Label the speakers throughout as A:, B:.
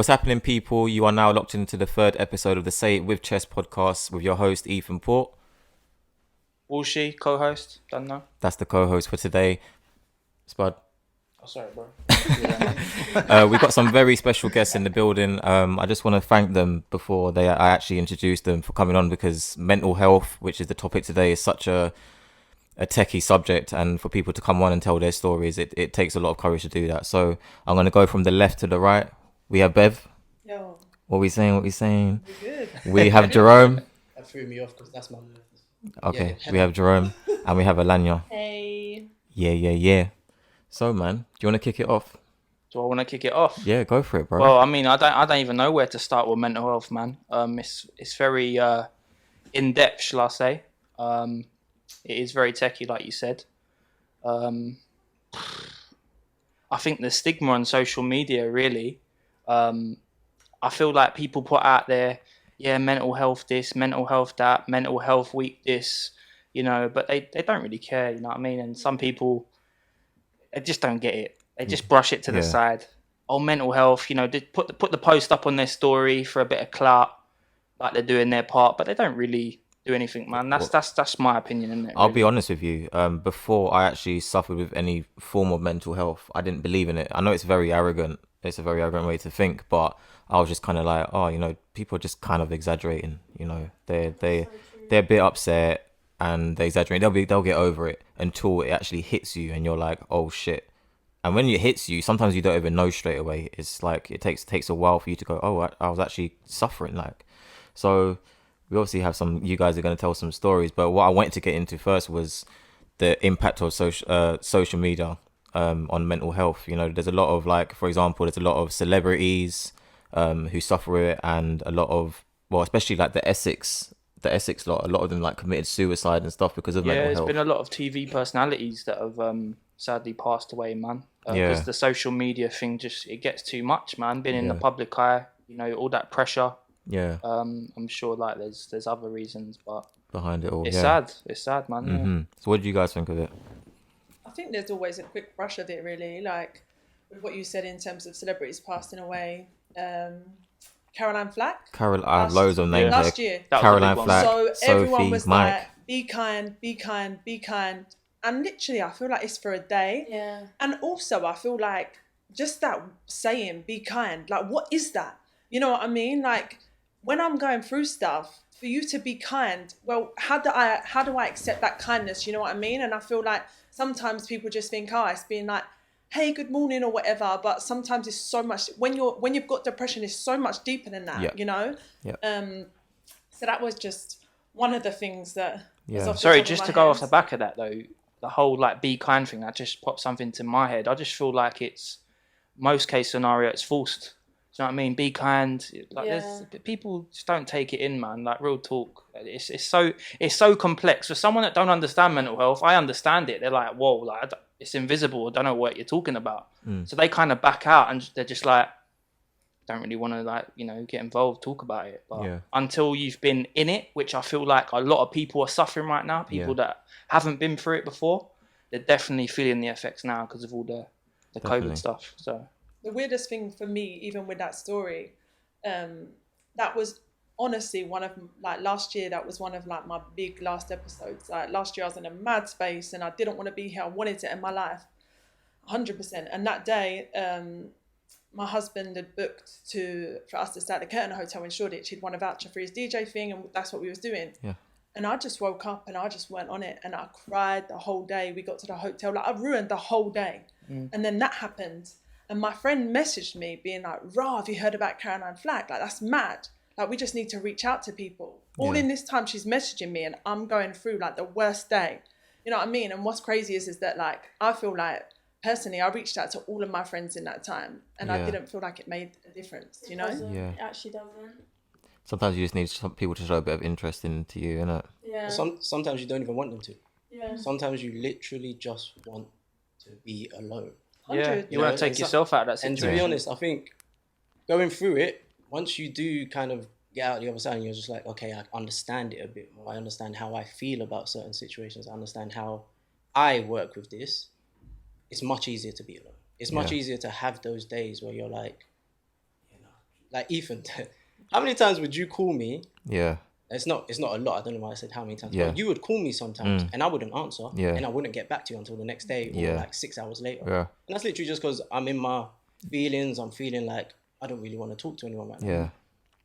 A: happening, people? You are now locked into the third episode of the Say It With Chess podcast with your host, Ethan Porte.
B: Walshy, co-host. Don't know.
A: That's the co-host for today. Spud.
B: Oh, sorry, bro.
A: We've got some very special guests in the building. I just want to thank them before I actually introduce them for coming on, because mental health, which is the topic today, is such a techie subject, and for people to come on and tell their stories, it takes a lot of courage to do that. So I'm going to go from the left to the right. We have Bev.
C: Yo.
A: What are we saying?
C: We're good.
A: We have Jayrome.
D: That threw me off because that's my nerve.
A: Okay,
D: Yeah.
A: we have Jayrome, and we have Alanya.
C: Hey.
A: Yeah. So, man, do you want to kick it off?
B: Do I want to kick it off?
A: Yeah, go for it, bro.
B: Well, I mean, I don't even know where to start with mental health, man. It's very in depth, shall I say? It is very techie, like you said. I think the stigma on social media, really. I feel like people put out there, mental health this, mental health that, mental health week this, but they don't really care, you know what I mean? And some people, they just don't get it. They just brush it to the side. Oh, mental health, they put the post up on their story for a bit of clout, like they're doing their part, but they don't really do anything, man. That's my opinion, isn't it?
A: I'll be honest with you. Before I actually suffered with any form of mental health, I didn't believe in it. I know it's very arrogant. It's a very arrogant way to think, but I was just kind of like, people are just kind of exaggerating. They're a bit upset and they exaggerate. They'll get over it until it actually hits you, and you're like, oh shit. And when it hits you, sometimes you don't even know straight away. It's like it takes a while for you to go, oh, I was actually suffering. So we obviously have you guys are going to tell some stories, but what I wanted to get into first was the impact of social media on mental health. There's a lot of, for example, there's a lot of celebrities who suffer with it, and a lot of, especially the Essex lot, a lot of them committed suicide and stuff because of mental health.
B: Yeah, there's been a lot of TV personalities that have sadly passed away, man. Because the social media thing it gets too much, man. Being in the public eye, all that pressure.
A: Yeah.
B: I'm sure there's other reasons, but
A: behind it all,
B: it's sad. It's sad, man.
A: Mm-hmm.
B: Yeah.
A: So what do you guys think of it?
C: I think there's always a quick brush of it, really. Like with what you said in terms of celebrities passing away. Caroline Flack.
A: I have loads of names.
C: Last year.
A: Caroline Flack.
C: So everyone
A: Sophie,
C: was
A: Mike.
C: like, be kind, be kind, be kind. And literally, I feel like it's for a day.
E: Yeah.
C: And also, I feel like just that saying, be kind, what is that? You know what I mean? When I'm going through stuff, for you to be kind, well, how do I accept that kindness? You know what I mean? And I feel like sometimes people just think, it's being like, hey, good morning or whatever. But sometimes it's so much, when you've got depression, it's so much deeper than that,
A: Yeah.
C: So that was just one of the things that was off the
B: Sorry,
C: top of
B: just
C: my
B: to go
C: head.
B: off the back of that though, the whole be kind thing, that just popped something to my head. I just feel like it's most case scenario, it's forced. Do you know what I mean? Be kind. There's people just don't take it in, man. Real talk. It's so complex. For someone that don't understand mental health, I understand it. They're like, whoa, it's invisible. I don't know what you're talking about. So they kind of back out and they're just don't really want to get involved, talk about it. But until you've been in it, which I feel like a lot of people are suffering right now, people that haven't been through it before, they're definitely feeling the effects now because of all the COVID stuff. So
C: the weirdest thing for me, even with that story, that was honestly one of last year. That was one of my big last episodes. Last year I was in a mad space and I didn't want to be here. I wanted to end my life, 100%. And that day, my husband had booked for us to stay at the Curtin Hotel in Shoreditch. He'd won a voucher for his DJ thing, and that's what we was doing.
A: Yeah.
C: And I just woke up and I just went on it, and I cried the whole day. We got to the hotel, I ruined the whole day. And then that happened. And my friend messaged me being like, "Rah, have you heard about Caroline Flack? That's mad. We just need to reach out to people." All in this time she's messaging me and I'm going through the worst day. You know what I mean? And what's crazy is that I feel like personally I reached out to all of my friends in that time and I didn't feel like it made a difference, you know?
E: It actually doesn't.
A: Sometimes you just need some people to show a bit of interest into you, innit?
E: Yeah.
D: Sometimes you don't even want them to.
E: Yeah.
D: Sometimes you literally just want to be alone.
B: Yeah, you want to take yourself out of that situation.
D: And to be honest, I think going through it, once you do kind of get out the other side and you're just like, okay, I understand it a bit more. I understand how I feel about certain situations. I understand how I work with this. It's much easier to be alone. It's much easier to have those days where you're like, like Ethan, how many times would you call me?
A: Yeah.
D: It's not a lot. I don't know why I said how many times.
A: Yeah.
D: But you would call me sometimes and I wouldn't answer.
A: Yeah.
D: And I wouldn't get back to you until the next day or like 6 hours later.
A: Yeah.
D: And that's literally just because I'm in my feelings. I'm feeling like I don't really want to talk to anyone right now.
A: Yeah.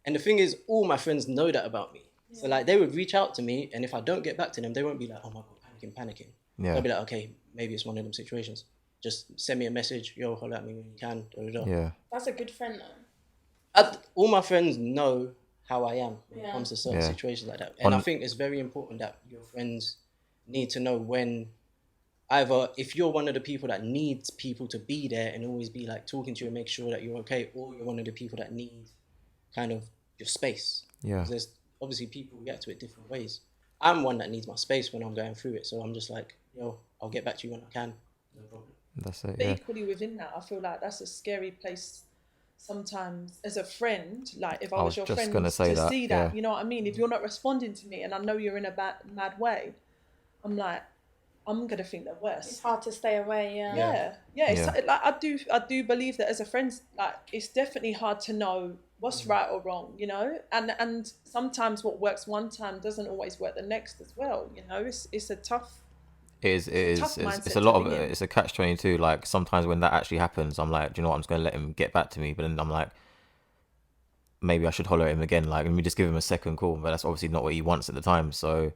D: And the thing is, all my friends know that about me. So like they would reach out to me, and if I don't get back to them, they won't be like, oh my God, panicking.
A: Yeah.
D: They'll be like, okay, maybe it's one of them situations. Just send me a message, yo, holler at me when you can.
A: Yeah.
E: That's a good friend though.
D: All my friends know how I am when it comes to certain
A: Yeah.
D: situations like that. And I think it's very important that your friends need to know when, either if you're one of the people that needs people to be there and always be like talking to you and make sure that you're okay, or you're one of the people that need kind of your space.
A: Yeah.
D: 'Cause there's obviously people react to it different ways. I'm one that needs my space when I'm going through it. So I'm just like, yo, I'll get back to you when I can. No problem.
A: That's it.
C: But
A: Yeah.
C: equally within that, I feel like that's a scary place sometimes as a friend. Like if I
A: I
C: was
A: was
C: your
A: just
C: friend
A: gonna say
C: to
A: that,
C: see that,
A: yeah.
C: you know what I mean? If you're not responding to me and I know you're in a mad way, I'm like, I'm gonna think the
E: It's
C: worst.
E: hard to stay away. Yeah.
C: Yeah. It's
A: Yeah.
C: like I do believe that as a friend, like it's definitely hard to know what's right or wrong, you know. And sometimes what works one time doesn't always work the next as well. You know, it's a tough.
A: It is.
C: tough
A: It's
C: mindset
A: a lot
C: to
A: of.
C: be in.
A: It's a catch-22. Like sometimes when that actually happens, I'm like, do you know what? I'm just gonna let him get back to me. But then I'm like, maybe I should holler at him again. Like, let me just give him a second call. But that's obviously not what he wants at the time. So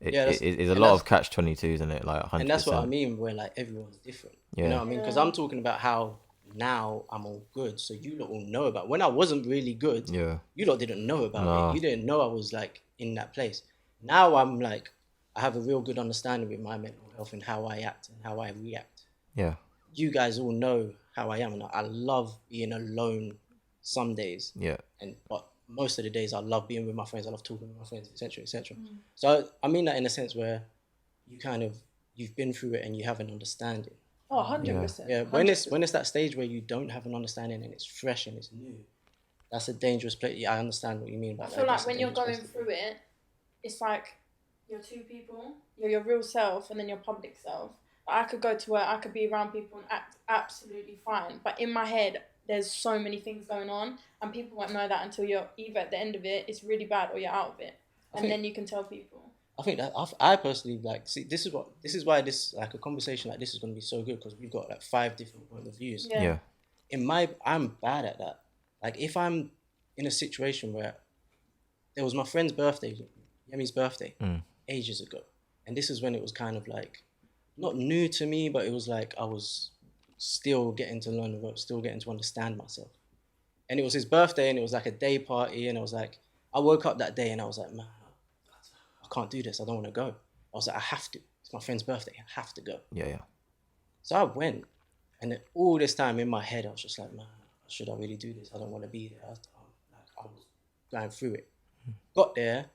A: it's a lot of catch-22s, isn't it? Like 100%.
D: And that's what I mean, where like everyone's different.
A: Yeah.
D: You know what I mean? Because I'm talking about how now I'm all good. So you lot all know about when I wasn't really good.
A: Yeah.
D: You lot didn't know about
A: No.
D: it. You didn't know I was like in that place. Now I'm like, I have a real good understanding with my mental health and how I act and how I react.
A: Yeah.
D: You guys all know how I am, and I love being alone some days.
A: Yeah.
D: But most of the days I love being with my friends. I love talking with my friends, etc., etc. So I mean that in a sense where you've been through it and you have an understanding.
C: Oh, 100%.
D: Yeah, when it's that stage where you don't have an understanding and it's fresh and it's new, that's a dangerous place. Yeah, I understand what you mean about
E: I
D: that.
E: feel like
D: That's a
E: when you're
D: dangerous
E: going
D: place to
E: through it, it's like you're two people. You're your real self and then your public self. I could go to work, I could be around people and act absolutely fine. But in my head, there's so many things going on and people won't know that until you're either at the end of it, it's really bad, or you're out of it. And then you can tell people.
D: I think that I personally like see this is why this like a conversation like this is going to be so good, because we've got like 5 different point of views.
E: Yeah.
D: I'm bad at that. Like if I'm in a situation where there was my friend's birthday, Yemi's birthday, ages ago, and this is when it was kind of like not new to me, but it was like I was still getting to learn the ropes, still getting to understand myself. And it was his birthday, and it was like a day party, and I was like, I woke up that day and I was like, man, I can't do this. I don't want to go. I was like, I have to. It's my friend's birthday. I have to go.
A: Yeah.
D: So I went, and then all this time in my head, I was just like, man, should I really do this? I don't want to be there. I was going through it. Got there,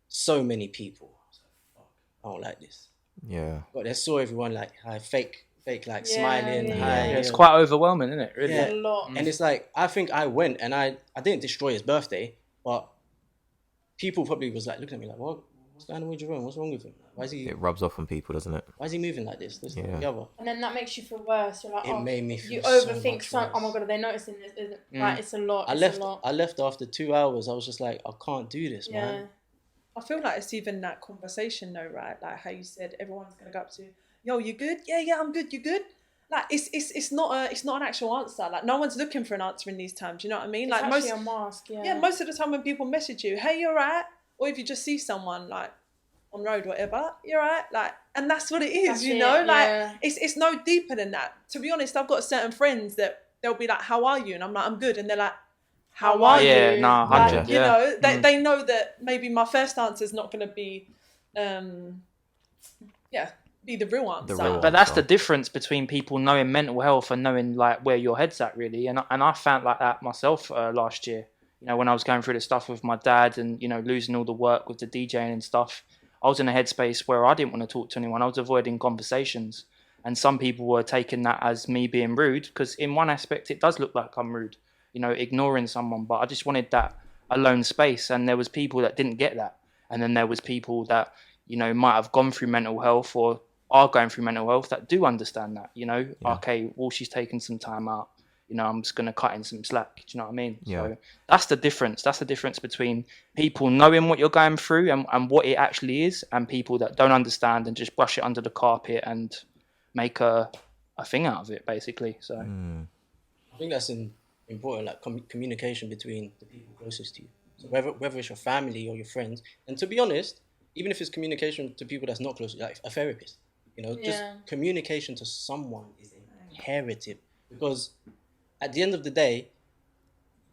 D: so many people. I was like, fuck, I don't like this.
A: Yeah.
D: Got there, saw everyone like, hi, fake like smiling.
E: yeah.
D: Hi.
B: Yeah, it's quite overwhelming, isn't it? Really.
D: Yeah.
E: A lot.
D: And it's like, I think I went and I didn't destroy his birthday, but people probably was like looking at me like, what's going on with Jerome? What's wrong with him? Why is he
A: It rubs off on people, doesn't it?
D: moving like this? This, that,
A: Yeah.
D: the other.
E: And then that makes you feel worse. You're like,
D: It made me feel
E: you
D: so
E: overthink
D: much
E: so.
D: worse.
E: Oh my god, are they noticing this? Is it? Like, it's a lot.
D: I left after 2 hours. I was just like, I can't do this,
E: Yeah.
D: man.
C: I feel like it's even that conversation though, right? Like how you said everyone's gonna go up to you, yo, you good? Yeah, I'm good. You good? Like it's not an actual answer. Like no one's looking for an answer in these times. You know what I mean?
E: It's
C: Like
E: actually a mask. Yeah.
C: most of the time when people message you, hey, you're right, or if you just see someone like on road, whatever, you're right. Like, and that's what it is.
E: That's
C: you
E: it,
C: know, like
E: yeah.
C: it's no deeper than that. To be honest, I've got certain friends that they'll be like, how are you? And I'm like, I'm good, and they're like, how are you?
B: Yeah, no,
C: Like,
B: 100.
C: you know, they know that maybe my first answer is not going to be, be the real answer.
B: But that's the difference between people knowing mental health and knowing like where your head's at, really. And I found like that myself last year. You know, when I was going through the stuff with my dad and, you know, losing all the work with the DJing and stuff, I was in a headspace where I didn't want to talk to anyone. I was avoiding conversations. And some people were taking that as me being rude, because in one aspect, it does look like I'm rude, you know, ignoring someone. But I just wanted that alone space. And there was people that didn't get that. And then there was people that, you know, might have gone through mental health or are going through mental health that do understand that, you know. Okay, well, she's taken some time out. you know, I'm just going to cut in some slack. Do you know what I mean?
A: Yeah.
B: So that's the difference. That's the difference between people knowing what you're going through and what it actually is, and people that don't understand and just brush it under the carpet and make a thing out of it, basically. So
D: I think that's important, like communication between the people closest to you. So whether it's your family or your friends, and to be honest, even if it's communication to people that's not close, like a therapist, you know, just communication to someone is imperative, because at the end of the day,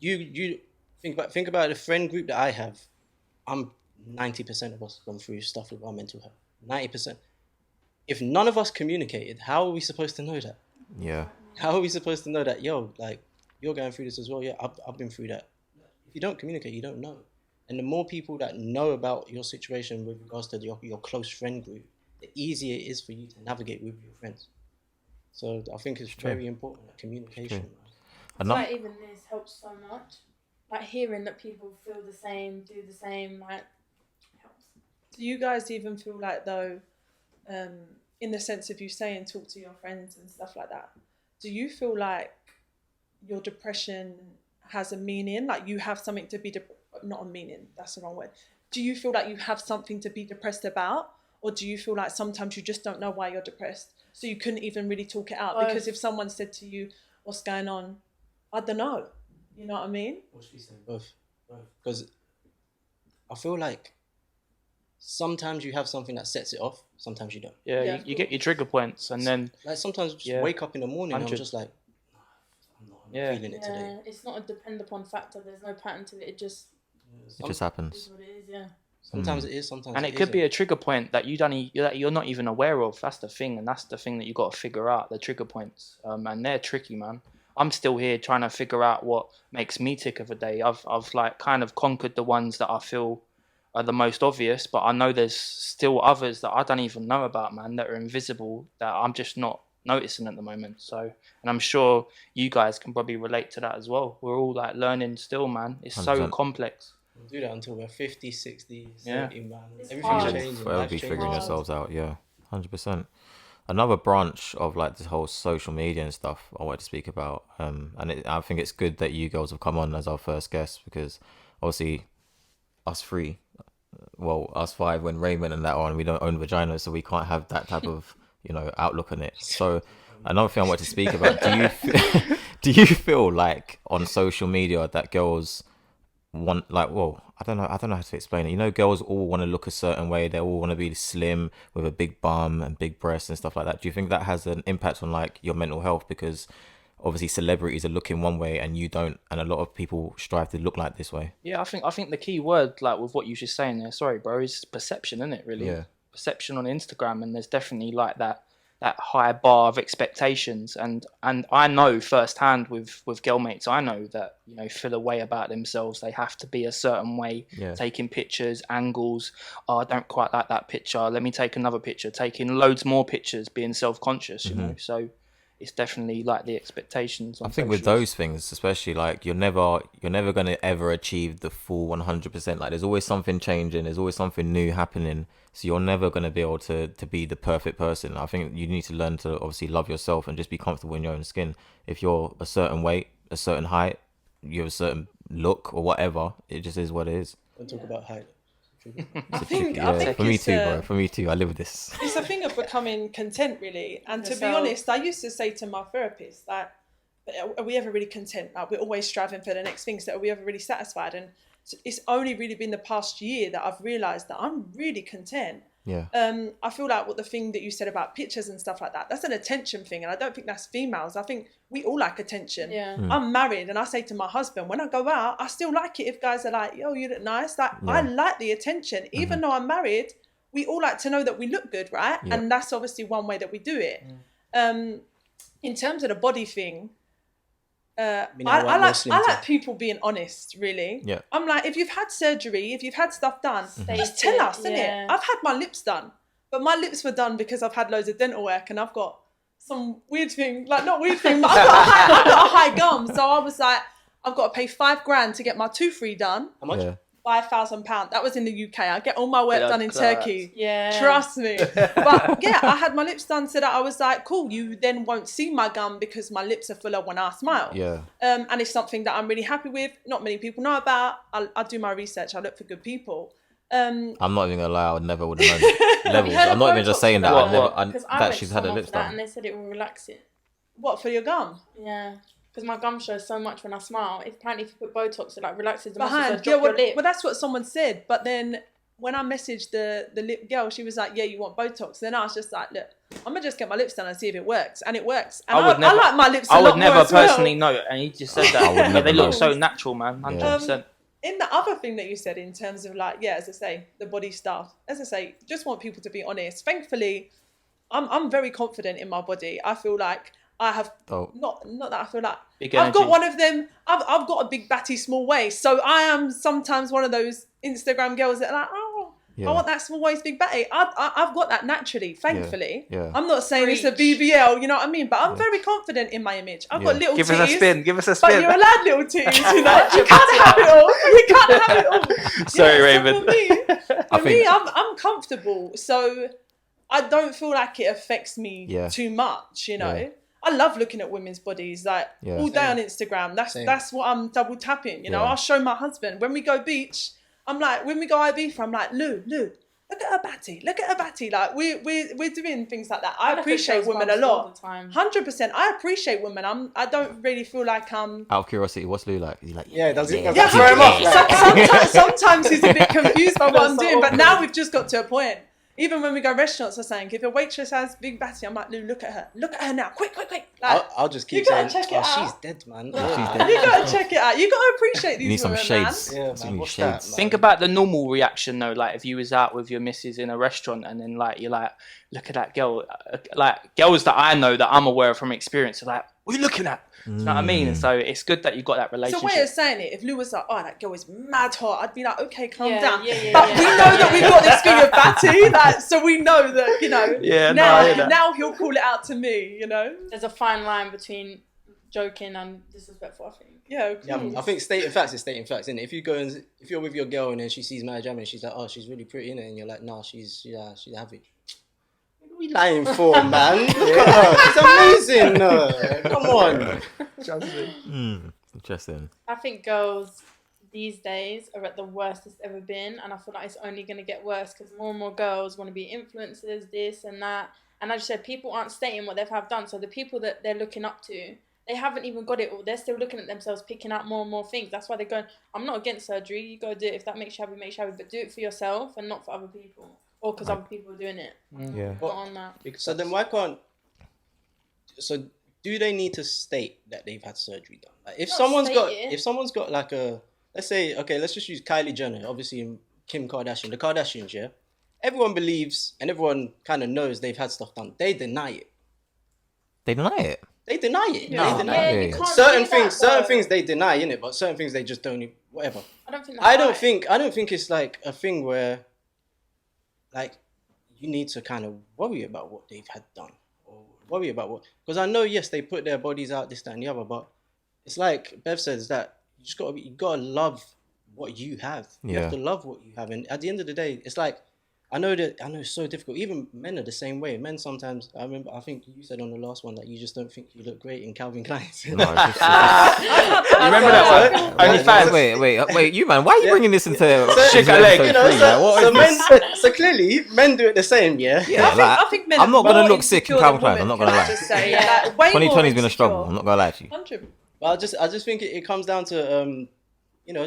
D: you think about the friend group that I have. I'm 90% of us gone through stuff with our mental health. 90%. If none of us communicated, how are we supposed to know that?
A: Yeah.
D: How are we supposed to know that, yo, like, you're going through this as well? Yeah, I've been through that. If you don't communicate, you don't know. And the more people that know about your situation with regards to your close friend group, the easier it is for you to navigate with your friends. So I think it's very important, like, communication.
E: It's like even this helps so much. Like hearing that people feel the same, do the same, like, helps.
C: Do you guys even feel like, though, in the sense of you saying talk to your friends and stuff like that, do you feel like your depression has a meaning? Like you have something to be, not a meaning, that's the wrong word. Do you feel like you have something to be depressed about? Or do you feel like sometimes you just don't know why you're depressed? So you couldn't even really talk it out? Because if someone said to you, what's going on? I don't know. You know what I mean?
D: What should we say? Both. Because I feel like sometimes you have something that sets it off, sometimes you don't.
B: Yeah, you get your trigger points, and then
D: like sometimes just wake up in the morning and I'm just like, I'm not feeling it today.
E: It's not a depend upon factor. There's no pattern to it. It just
A: happens.
E: is what it is. Yeah.
D: Sometimes it is, sometimes
B: and it could be a trigger point that you're not even aware of. That's the thing, and that's the thing that you got to figure out, the trigger points. And they're tricky, man. I'm still here trying to figure out what makes me tick of a day. I've like kind of conquered the ones that I feel are the most obvious, but I know there's still others that I don't even know about, man, that are invisible, that I'm just not noticing at the moment. So, and I'm sure you guys can probably relate to that as well. We're all like learning still, man. It's 100%. So complex.
D: We'll do that until we're 50, 60, 70, man.
E: Everything's
D: changing.
A: Forever be figuring yourselves out, 100%. Another branch of like this whole social media and stuff I wanted to speak about, I think it's good that you girls have come on as our first guest, because obviously us five when Raymond and that on, we don't own vaginas, so we can't have that type of outlook on it. So another thing I wanted to speak about, do you feel like on social media that girls want, like, well, I don't know how to explain it. Girls all want to look a certain way. They all want to be slim with a big bum and big breasts and stuff like that. Do you think that has an impact on like your mental health? Because obviously celebrities are looking one way and you don't, and a lot of people strive to look like this way.
B: Yeah, I think the key word, like with what you were just saying there, sorry bro, is perception, isn't it, really?
A: Yeah.
B: Perception on Instagram, and there's definitely like that high bar of expectations, and I know firsthand with girl mates, I know that feel a way about themselves. They have to be a certain way, taking pictures, angles. Oh, I don't quite like that picture, let me take another picture, taking loads more pictures, being self-conscious, you know. So it's definitely like the expectations on
A: I think with those things, especially, like you're never going to ever achieve the full 100%. Like there's always something changing, there's always something new happening, so you're never going to be able to be the perfect person. I think you need to learn to obviously love yourself and just be comfortable in your own skin. If you're a certain weight, a certain height, you have a certain look or whatever, it just is what it is.
D: Don't talk about height.
C: I think
A: for me too, bro. For me too. I live with this.
C: It's a thing of becoming content, really. And to be honest, I used to say to my therapist, like, are we ever really content? Like, we're always striving for the next thing. So are we ever really satisfied? And it's only really been the past year that I've realised that I'm really content.
A: Yeah.
C: I feel like what the thing that you said about pictures and stuff like that, that's an attention thing. And I don't think that's females. I think we all like attention.
E: Yeah.
C: I'm married and I say to my husband, when I go out, I still like it if guys are like, yo, you look nice. Like, I like the attention. Even though I'm married, we all like to know that we look good, right?
A: Yeah.
C: And that's obviously one way that we do it. In terms of the body thing, I like people being honest, really.
A: Yeah.
C: I'm like, if you've had surgery, if you've had stuff done, just tell us, innit? I've had my lips done, but my lips were done because I've had loads of dental work and I've got some weird thing, like not weird thing, but I've got a high gum. So I was like, I've got to pay $5,000 to get my tooth redone.
D: How much?
A: Yeah.
C: £5,000. That was in the UK. I get all my work done in
B: class.
C: Turkey.
E: Yeah.
C: Trust me. But yeah, I had my lips done so that I was like, cool, you then won't see my gum because my lips are fuller when I smile.
A: Yeah.
C: And it's something that I'm really happy with. Not many people know about. I do my research. I look for good people.
A: I'm not even gonna lie, I never would have known levels.
E: heard
A: I'm
E: of
A: not even
E: Botox
A: just saying that.
B: What,
A: I've never,
B: what?
E: Because I
A: that
E: went
A: she's
E: to
A: had her
E: someone
A: lips
E: for that
A: done.
E: and they said it will relax it.
C: What, for your gum?
E: Yeah. Because my gum shows so much when I smile. Apparently, if you put Botox, it like relaxes the muscles. So
C: Behind.
E: drop
C: Yeah,
E: your lip.
C: well, that's what someone said. But then when I messaged the lip girl, she was like, yeah, you want Botox? Then I was just like, look, I'm going to just get my lips done and see if it works. And it works. And I like my lips a lot
B: I would never
C: more as well.
B: personally know, and he just said that.
A: I would never
B: They look
A: know.
B: so natural, man. 100%.
C: In the other thing that you said in terms of like, yeah, as I say, the body stuff, as I say, just want people to be honest. Thankfully, I'm very confident in my body. I feel like I have, not that I feel like,
B: Big
C: I've got
B: energy.
C: one of them, I've got a big batty small waist. So I am sometimes one of those Instagram girls that are like, oh,
A: Yeah.
C: I want that small waist, big batty. I've got that naturally, thankfully.
A: Yeah.
C: I'm not saying it's a BBL, you know what I mean? But I'm very confident in my image. I've got little
B: Give
C: titties.
B: us a spin. Give us a
C: But
B: spin.
C: you're allowed little titties, you know. You can't have it all. You can't have it all.
B: Sorry,
C: So
B: Raymond.
C: For me, I'm comfortable. So I don't feel like it affects me too much, you know.
A: Yeah.
C: I love looking at women's bodies like all day on Instagram. That's what I'm double tapping, you know.
A: Yeah.
C: I'll show my husband. When we go beach, I'm like, when we go Ibiza, I'm like, Lou, look at her batty. Look at her batty. Like we're doing things like that. I appreciate women a lot. 100%. I appreciate women. I don't really feel like I'm.
A: Out of curiosity, what's Lou like? Is he like,
D: Does he?
C: Yeah,
D: Throw him off.
C: sometimes he's a bit confused by what I'm doing, but now we've just got to a point. Even when we go restaurants, I'm saying, if a waitress has big batty, I'm like, Lou, look at her. Look at her now. Quick. Like,
D: I'll just keep
C: you gotta
D: saying,
C: check it out.
D: she's dead, man.
C: you gotta check it out. You gotta appreciate these
A: You need some
C: women,
A: shades.
D: Yeah,
A: You
D: man.
A: need
D: What's
A: shades.
D: that, man?
B: Think about the normal reaction though, like if you was out with your missus in a restaurant and then like you're like, look at that girl. Like girls that I know that I'm aware of from experience are like, what are you looking at? Do you know what I mean? And so it's good that you got that
C: It's a
B: relationship.
C: way of saying it. If Lou was like, oh, that girl is mad hot, I'd be like, okay, calm
E: Yeah,
C: down.
E: yeah,
C: But
E: yeah.
C: we know that we've got this thing of batty, like, so we know that, you know,
B: Yeah, no, I hear that.
C: now he'll call it out to me, you know?
E: There's a fine line between joking and disrespectful, I think.
C: Yeah,
D: Yeah, I think stating facts is stating facts, innit? If you're with your girl and then she sees Maya Jam and she's like, oh, she's really pretty, innit? And you're like, nah, she's average. What are we lying for, man? Look at her. She's amazing. Come on.
A: Interesting.
E: I think girls these days are at the worst it's ever been, and I feel like it's only going to get worse because more and more girls want to be influencers, this and that. And I just said, people aren't stating what they have done. So the people that they're looking up to, they haven't even got it all. They're still looking at themselves, picking out more and more things. That's why they're going, I'm not against surgery. You go do it. If that makes you happy, makes you happy. But do it for yourself and not for other people. Or because other people are doing it.
A: Yeah.
E: Not on that.
D: So then why can't... So do they need to state that they've had surgery done? Like if
E: Not
D: someone's got like a... Let's say, okay, let's just use Kylie Jenner, obviously, and Kim Kardashian. The Kardashians, yeah? Everyone believes and everyone kind of knows they've had stuff done. They deny it.
A: They deny it.
D: They deny it.
B: No.
D: They deny
E: Yeah,
D: it.
E: you can't
D: Certain
E: say that,
D: certain
E: though.
D: things they deny, innit? But certain things they just don't. Whatever.
E: I don't think that's
D: I don't
E: right.
D: think it's like a thing where, like, you need to kind of worry about what they've had done or worry about what. Because I know, yes, they put their bodies out, this, that, and the other, but it's like Bev says that you gotta love what you have. You have
A: Yeah.
D: to love what you have, and at the end of the day, it's like. I know it's so difficult. Even men are the same way. Men sometimes, I think you said on the last one that you just don't think you look great in Calvin Klein's.
A: No, it's just,
B: Remember that one? Only fans.
A: wait, you man, why are you bringing this into
B: Shake a leg,
D: You know,
A: What is this?
D: so clearly men do it the same, yeah.
A: Yeah,
C: I think men
A: I'm not
C: are
A: gonna
C: more
A: look sick in
C: insecure
A: Calvin
C: than
A: Klein. I'm not
C: women,
A: gonna
C: can I
A: lie.
C: just say?
E: Yeah.
C: Like, way more
A: 2020's been a
C: insecure.
A: struggle. I'm not gonna lie to you.
C: 100.
D: But I just think it comes down to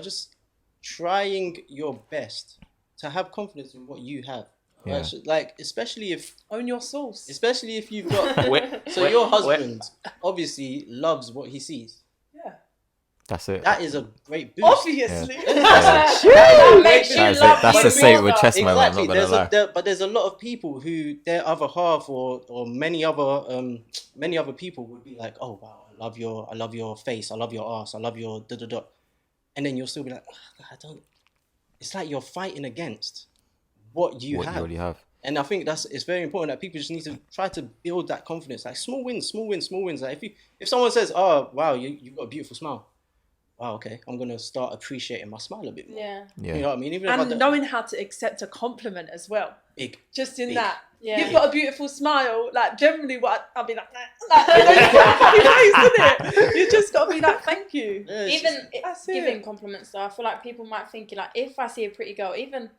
D: just trying your best to have confidence in what you have.
A: Yeah.
D: Right? So, like especially if
C: Own your sauce.
D: you've got your husband obviously loves what he sees.
C: Yeah.
A: That's it.
D: That is a great boost.
C: Obviously.
E: That makes you
A: That's
E: love
A: that's
E: you
A: a say it
E: more,
A: with
E: though.
A: chest, my man. I'm
D: Exactly.
A: not gonna lie.
D: But there's a lot of people who their other half or many other people would be like, oh wow, I love your face, I love your ass, I love your da da da, and then you'll still be like, oh, I don't. It's like you're fighting against what you
A: What
D: have.
A: you already have.
D: And I think it's very important that people just need to try to build that confidence. Like small wins. Like if someone says, oh wow, you've got a beautiful smile, wow, okay, I'm gonna start appreciating my smile a bit more.
E: Yeah.
A: Yeah.
D: You know what I mean? Even if I
C: And
D: don't,
C: knowing how to accept a compliment as well.
D: big.
C: Just in
D: Big.
C: that.
E: Yeah.
C: You've got a beautiful smile. Like, generally, I'll be like, you know, it's quite funny ways, isn't it? You just got to be like, thank you.
D: Yeah, it's
E: Even
C: That's
E: giving
C: it.
E: compliments though, I feel like people might think like if I see a pretty girl, even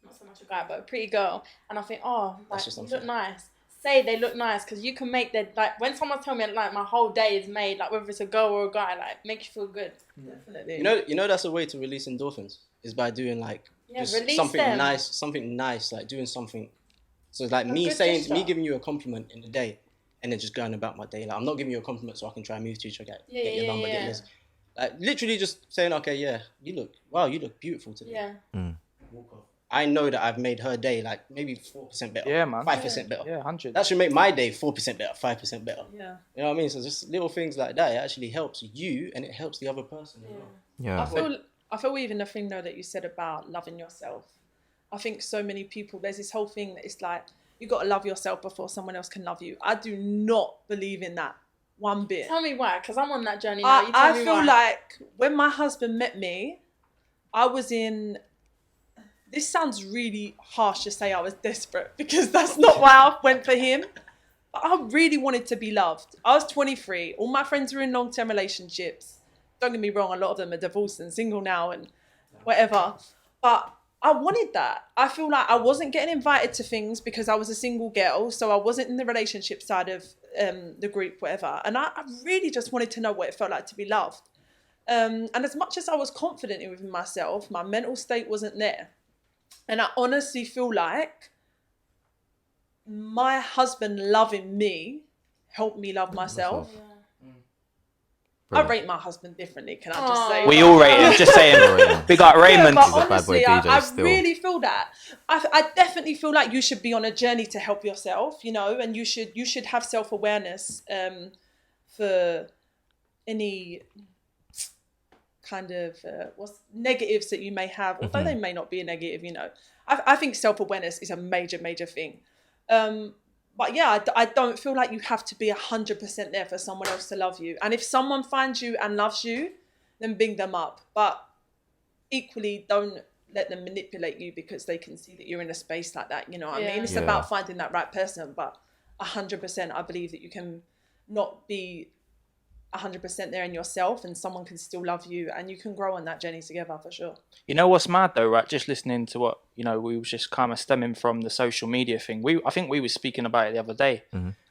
E: not so much a guy, but a pretty girl, and I think, oh, like
D: just
E: you
D: unfair.
E: look nice. Say they look nice, because you can make their, like, when someone tell me like my whole day is made, like whether it's a girl or a guy, like makes you feel good.
C: Definitely.
D: You know that's a way to release endorphins is by doing like
E: Yeah,
D: just
E: release
D: something
E: them.
D: nice, like doing something. So like
E: A
D: me
E: good
D: saying,
E: gesture.
D: me giving you a compliment in the day, and then just going about my day. Like I'm not giving you a compliment so I can try and move to each other, get your number, get this. Like literally just saying, okay, yeah, you look beautiful today.
E: Yeah.
D: Walk off. I know that I've made her day like maybe 4% better.
B: Yeah, man.
D: 5% better.
B: Yeah, 100.
D: That should make my day 4% better, 5% better.
C: Yeah.
D: You know what I mean? So just little things like that, it actually helps you and it helps the other person as well.
A: Yeah.
C: I feel even the thing though that you said about loving yourself. I think so many people, there's this whole thing that it's like, you got to love yourself before someone else can love you. I do not believe in that one bit.
E: Tell me why, because I'm on that journey now. You tell
C: I
E: me
C: feel
E: why.
C: like when my husband met me, I was in, this sounds really harsh to say I was desperate because that's not why I went for him. But I really wanted to be loved. I was 23. All my friends were in long-term relationships. Don't get me wrong, a lot of them are divorced and single now and whatever. But I wanted that. I feel like I wasn't getting invited to things because I was a single girl. So I wasn't in the relationship side of the group, whatever. And I really just wanted to know what it felt like to be loved. And as much as I was confident within myself, my mental state wasn't there. And I honestly feel like my husband loving me helped me love myself. I rate my husband differently, can I just say?
B: We all rate him, just saying. Big up Raymond.
C: But
A: He's a bad boy
C: honestly,
A: DJ
C: I
A: still.
C: really feel that. I definitely feel like you should be on a journey to help yourself, you know, and you should have self-awareness for any kind of what's negatives that you may have, although they may not be a negative, you know. I think self-awareness is a major thing. But yeah, I don't feel like you have to be 100% there for someone else to love you. And if someone finds you and loves you, then bring them up. But equally, don't let them manipulate you because they can see that you're in a space like that. You know what I mean? It's about finding that right person. But 100%, I believe that you can not be 100% there in yourself and someone can still love you and you can grow on that journey together for sure.
B: You know what's mad though, right? Just listening to what, you know, we was just kind of stemming from the social media thing. I think we were speaking about it the other day.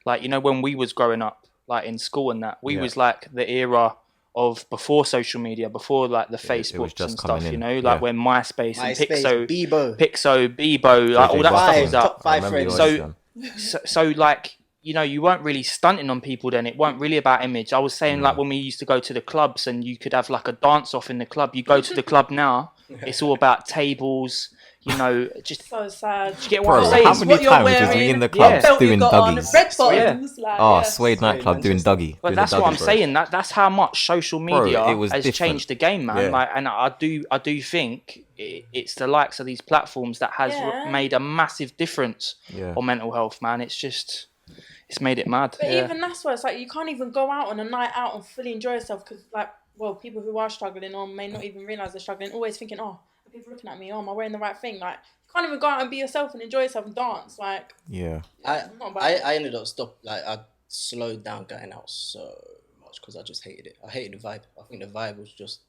B: Like, you know, when we was growing up, like in school and that, we was like the era of before social media, before like the Facebooks and stuff, you know, like when MySpace and Bebo, like all that stuff was up.
D: Top 5 friends.
B: So like, you know, you weren't really stunting on people then. It weren't really about image. I was saying like when we used to go to the clubs and you could have like a dance off in the club. You go to the club now, it's all about tables, you know, just
E: So sad.
B: do you get what I'm
A: Bro,
B: saying?
A: how many times was we in the clubs doing Dougies?
C: Red bottoms, like,
A: Oh,
C: yes.
A: Suede nightclub doing Dougie.
B: But
A: doing
B: that's
A: the
B: what I'm
A: Dougie, bro.
B: saying. That's how much social media
A: Bro, it was
B: has
A: different.
B: changed the game, man.
A: Yeah.
B: Like, and I do think it's the likes of these platforms that has made a massive difference on mental health, man. It's made it mad.
E: But even that's why it's like you can't even go out on a night out and fully enjoy yourself because, like, well, people who are struggling or may not even realise they're struggling, always thinking, oh, are people looking at me? Oh, am I wearing the right thing? Like, you can't even go out and be yourself and enjoy yourself and dance. Like,
D: I ended up I slowed down going out so much because I just hated it. I hated the vibe. I think the vibe was just,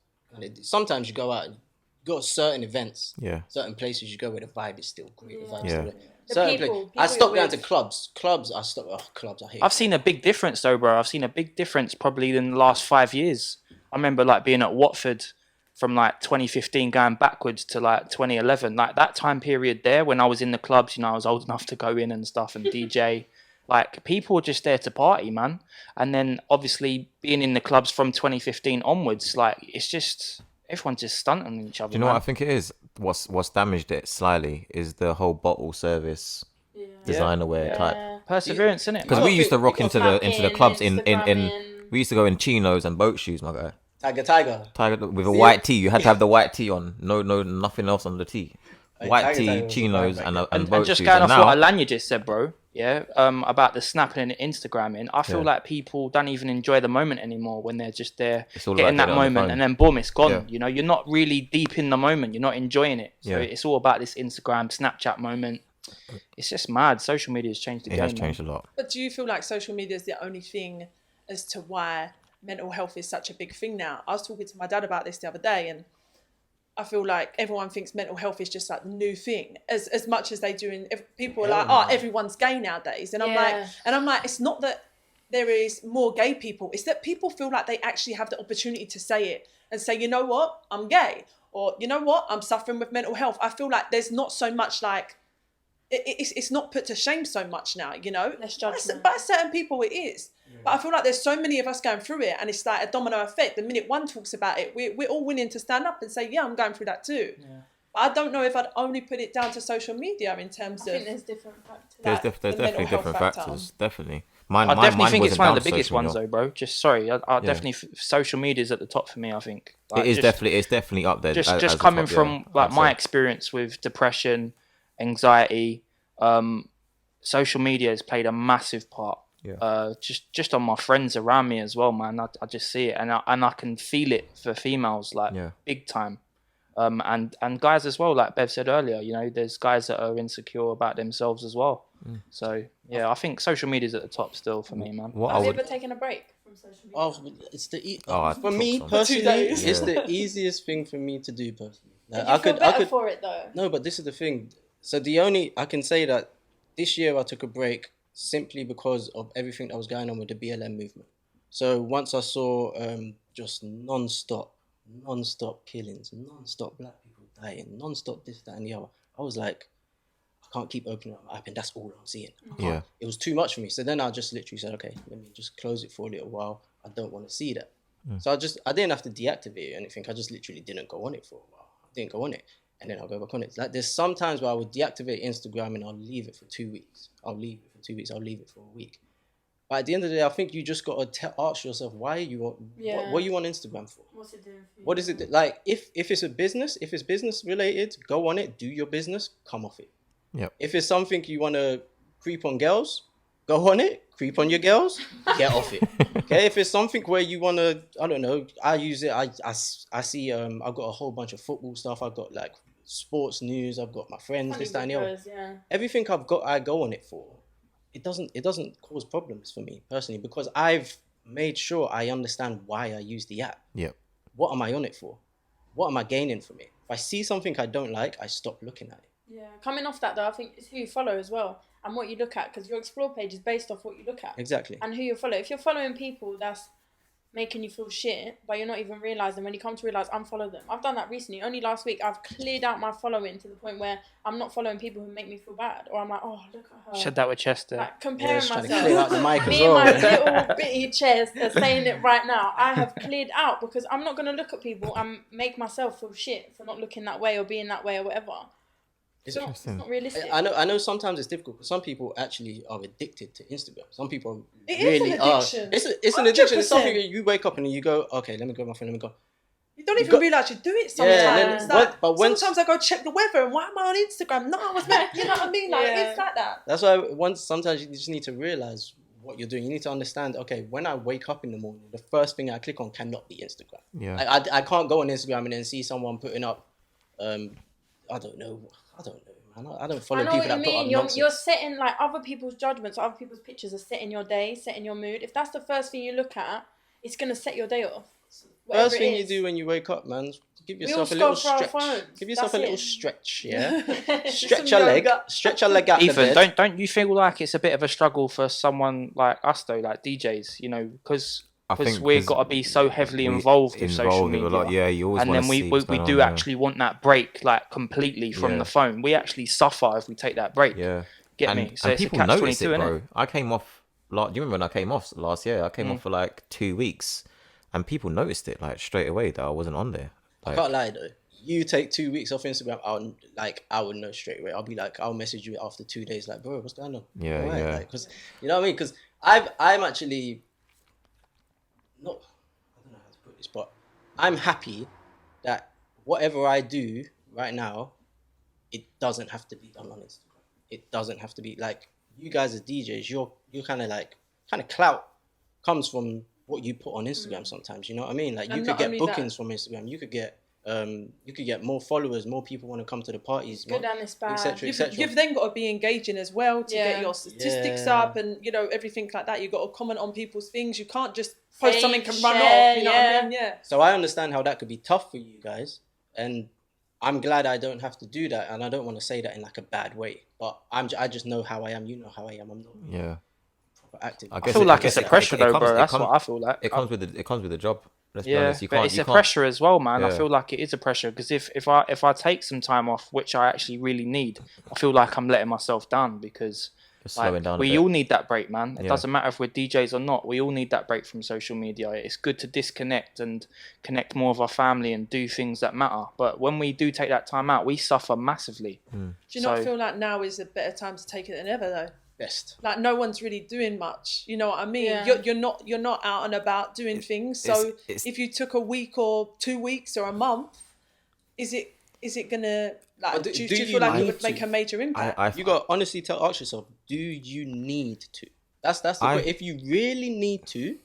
D: sometimes you go out and you go to certain events, certain places you go where the vibe is still great. The vibe is still there. I stopped going to clubs. I hate
B: I've seen a big difference though, bro. I've seen a big difference probably in the last 5 years. I remember like being at Watford from like 2015 going backwards to like 2011. Like that time period there when I was in the clubs, you know, I was old enough to go in and stuff and DJ. Like people were just there to party, man. And then obviously being in the clubs from 2015 onwards, like it's just everyone's just stunting each other.
A: Do you know what I think it is? What's damaged it slightly is the whole bottle service designer wear type.
B: Perseverance, innit?
A: Because we used to rock into the clubs in we used to go in chinos and boat shoes, my guy.
D: Tiger.
A: Tiger with a white tee. You had to have the white tee on. No, nothing else on the tee. white
D: Tiger
A: tee,
D: Tiger was a
A: chinos,
D: vibe
A: and
D: back
A: and boat
B: just
A: shoes.
B: going
A: And
B: off
A: now,
B: what Alanya just said, bro, yeah, about the snapping and the Instagramming, I feel
A: Yeah.
B: like people don't even enjoy the moment anymore when they're just there
A: It's all
B: getting
A: about
B: that
A: getting it on the
B: moment
A: phone.
B: and then boom, it's gone.
A: Yeah.
B: You know, you're not really deep in the moment. You're not enjoying it. So
A: Yeah.
B: it's all about this Instagram, Snapchat moment. It's just mad. Social media has changed the
A: it
B: game.
A: has changed a
B: man.
A: lot.
C: But do you feel like social media is the only thing as to why mental health is such a big thing now? I was talking to my dad about this the other day, and I feel like everyone thinks mental health is just like the new thing, as much as they do. People are like, oh, everyone's gay nowadays, and I'm like, it's not that there is more gay people. It's that people feel like they actually have the opportunity to say it and say, you know what, I'm gay, or you know what, I'm suffering with mental health. I feel like there's not so much like it's not put to shame so much now, you know.
E: Less judgment.
C: By certain people it is. But I feel like there's so many of us going through it, and it's like a domino effect. The minute one talks about it, we're all willing to stand up and say, yeah, I'm going through that too.
B: Yeah.
C: But I don't know if I'd only put it down to social media in terms
E: I
C: of...
E: think there's different factors.
A: There's,
C: Like,
A: there's
C: the mental
A: definitely
C: health
A: different
C: factor.
A: factors. Definitely.
B: I definitely think it's
A: wasn't
B: one of
A: down
B: the
A: to
B: biggest
A: social
B: ones,
A: media.
B: though, bro. Just sorry, I definitely social media is at the top for me. I think
A: It is definitely. It's definitely up there.
B: just
A: as the
B: coming
A: top,
B: from
A: yeah,
B: like
A: I'd
B: my
A: say.
B: experience with depression, anxiety. Social media has played a massive part.
A: Yeah.
B: Just on my friends around me as well, man. I just see it, and I can feel it for females like
A: Yeah.
B: big time. And guys as well, like Bev said earlier, you know, there's guys that are insecure about themselves as well. So yeah, I think social media is at the top still for me, man.
A: What
E: Have
A: I
E: you
A: would.
E: ever taken a break from social media?
D: Oh, it's
A: I
D: for me
A: took some.
D: personally.
C: 2 days.
D: It's
A: Yeah.
D: the easiest thing for me to do personally.
E: Did
D: Like,
E: you feel better for it though?
D: No, but this is the thing. So I can say that this year I took a break simply because of everything that was going on with the BLM movement. So once I saw just non-stop killings, non-stop black people dying, non-stop this, that, and the other, I was like, I can't keep opening up my app and that's all I'm seeing.
A: Yeah.
D: It was too much for me. So then I just literally said, okay, let me just close it for a little while. I don't want to see that. So I didn't have to deactivate it or anything. I just literally didn't go on it for a while. I didn't go on it. And then I'll go back on it. Like there's some times where I would deactivate Instagram and I'll leave it for 2 weeks. I'll leave it for 2 weeks. I'll leave it for a week. But at the end of the day, I think you just got to ask yourself, why you want, what you want Instagram for?
E: What's it doing for you?
D: What is it like? If it's a business, if it's business related, go on it, do your business, come off it.
A: Yep.
D: If it's something you want to creep on girls, go on it, creep on your girls, get off it. Okay. If it's something where you want to, I don't know, I use it. I see. I've got a whole bunch of football stuff. I've got like sports news. I've got my friends. This, that, and the other.
E: Yeah.
D: Everything I've got, I go on it for. It doesn't cause problems for me personally because I've made sure I understand why I use the app.
A: Yep.
D: What am I on it for? What am I gaining from it? If I see something I don't like, I stop looking at it.
E: Yeah. Coming off that though, I think it's who you follow as well and what you look at because your explore page is based off what you look at.
D: Exactly.
E: And who you follow. If you're following people that's making you feel shit, but you're not even realising, when you come to realise, unfollow them. I've done that recently. Only last week, I've cleared out my following to the point where I'm not following people who make me feel bad. Or I'm like, oh, look at her.
B: Said that with Chester.
E: Like, comparing
D: trying to
E: myself.
D: clear out the mic as
E: Me and
D: well.
E: my little bitty chest are saying it right now. I have cleared out because I'm not going to look at people and make myself feel shit for not looking that way or being that way or whatever. It's not realistic.
D: I know sometimes it's difficult because some people actually are addicted to Instagram. Some people
C: It is
D: really
C: an
D: are.
C: addiction.
D: It's an addiction. It's
C: 100%.
D: something that you wake up and you go, okay, let me grab my phone, let me go.
C: You don't even
D: got-
C: realise you do it
D: Yeah,
C: sometimes.
D: then
C: Like,
D: but when-
C: sometimes I go check the weather and why am I on Instagram? No, I was meant, you know what I mean? Like,
E: Yeah.
C: it's like that.
D: That's why sometimes you just need to realize what you're doing. You need to understand, okay, when I wake up in the morning, the first thing I click on cannot be Instagram.
A: Yeah.
D: I can't go on Instagram and then see someone putting up, I don't know, man. I don't follow
E: I know
D: people
E: what you
D: that put up
E: mean.
D: nonsense.
E: You're setting like other people's judgments, other people's pictures are setting your day, setting your mood. If that's the first thing you look at, it's gonna set your day off. Whatever
D: First
E: it
D: thing you
E: is.
D: do when you wake up, man, give
E: We all
D: yourself a little
E: scroll for our
D: stretch.
E: phones.
D: Give yourself
E: That's
D: a little
E: it.
D: stretch, yeah.
C: Some
D: Stretch your leg.
C: yoga.
D: Stretch your leg out the
B: Ethan,
D: bed.
B: don't you feel like it's a bit of a struggle for someone like us though, like DJs, you know, because
A: I think
B: we've
A: 'cause
B: got to be so heavily
A: we
B: involved with social
A: involved with
B: media.
A: a lot. Yeah, you always
B: and
A: want
B: then
A: to
B: we
A: see what's going
B: do
A: on,
B: actually want that break like completely from
A: Yeah.
B: the phone. We actually suffer if we take that break.
A: Yeah.
B: Get
A: and,
B: me? So
A: and
B: it's a
A: people
B: catch
A: notice
B: 22,
A: it,
B: innit?
A: bro. I came off. Do you remember when I came off last year? I came off for like 2 weeks, and people noticed it like straight away that I wasn't on there.
D: I
A: Like,
D: can't lie though. You take 2 weeks off Instagram, I would know straight away. I'll be like, I'll message you after 2 days, like, bro, what's going on?
A: Yeah,
D: Alright,
A: yeah.
D: like, 'cause, you know what I mean? Because I'm actually not. I don't know how to put this, but I'm happy that whatever I do right now it doesn't have to be done on Instagram. It doesn't have to be like you guys as DJs. You're kind of clout comes from what you put on Instagram sometimes. You know what I mean? Like,
C: And
D: you could get bookings from Instagram. You could get more followers, more people want to come to the parties,
E: Good and it's bad.
D: etc., etc.
C: You've then got to be engaging as well to get your statistics
D: Yeah.
C: up and, you know, everything like that. You've got to comment on people's things. You can't just post
E: Save,
C: something and run
E: share,
C: off. You know what I mean? Yeah.
D: So I understand how that could be tough for you guys, and I'm glad I don't have to do that, and I don't want to say that in like a bad way, but I just know how I am. You know how I am. I'm not proper active.
B: I feel like it's a pressure though, bro. That's what I feel like.
A: It comes with the job. Let's be
B: Yeah,
A: honest.
B: but it's a pressure as well, man. I
A: Yeah.
B: feel like it is a pressure because if I take some time off, which I actually really need, I feel like I'm letting myself down because
A: slowing down a
B: we
A: bit.
B: all need that break, man. It
A: Yeah.
B: doesn't matter if we're DJs or not. We all need that break from social media. It's good to disconnect and connect more with our family and do things that matter. But when we do take that time out, we suffer massively.
C: Do you not feel like now is a better time to take it than ever though?
D: Best.
C: Like, no one's really doing much. You know what I mean?
E: Yeah.
C: You're not out and about doing things. So if you took a week or 2 weeks or a month, is it gonna like? Do you feel like it would make a major impact?
D: You got honestly ask yourself: do you need to? That's the way. If you really need to,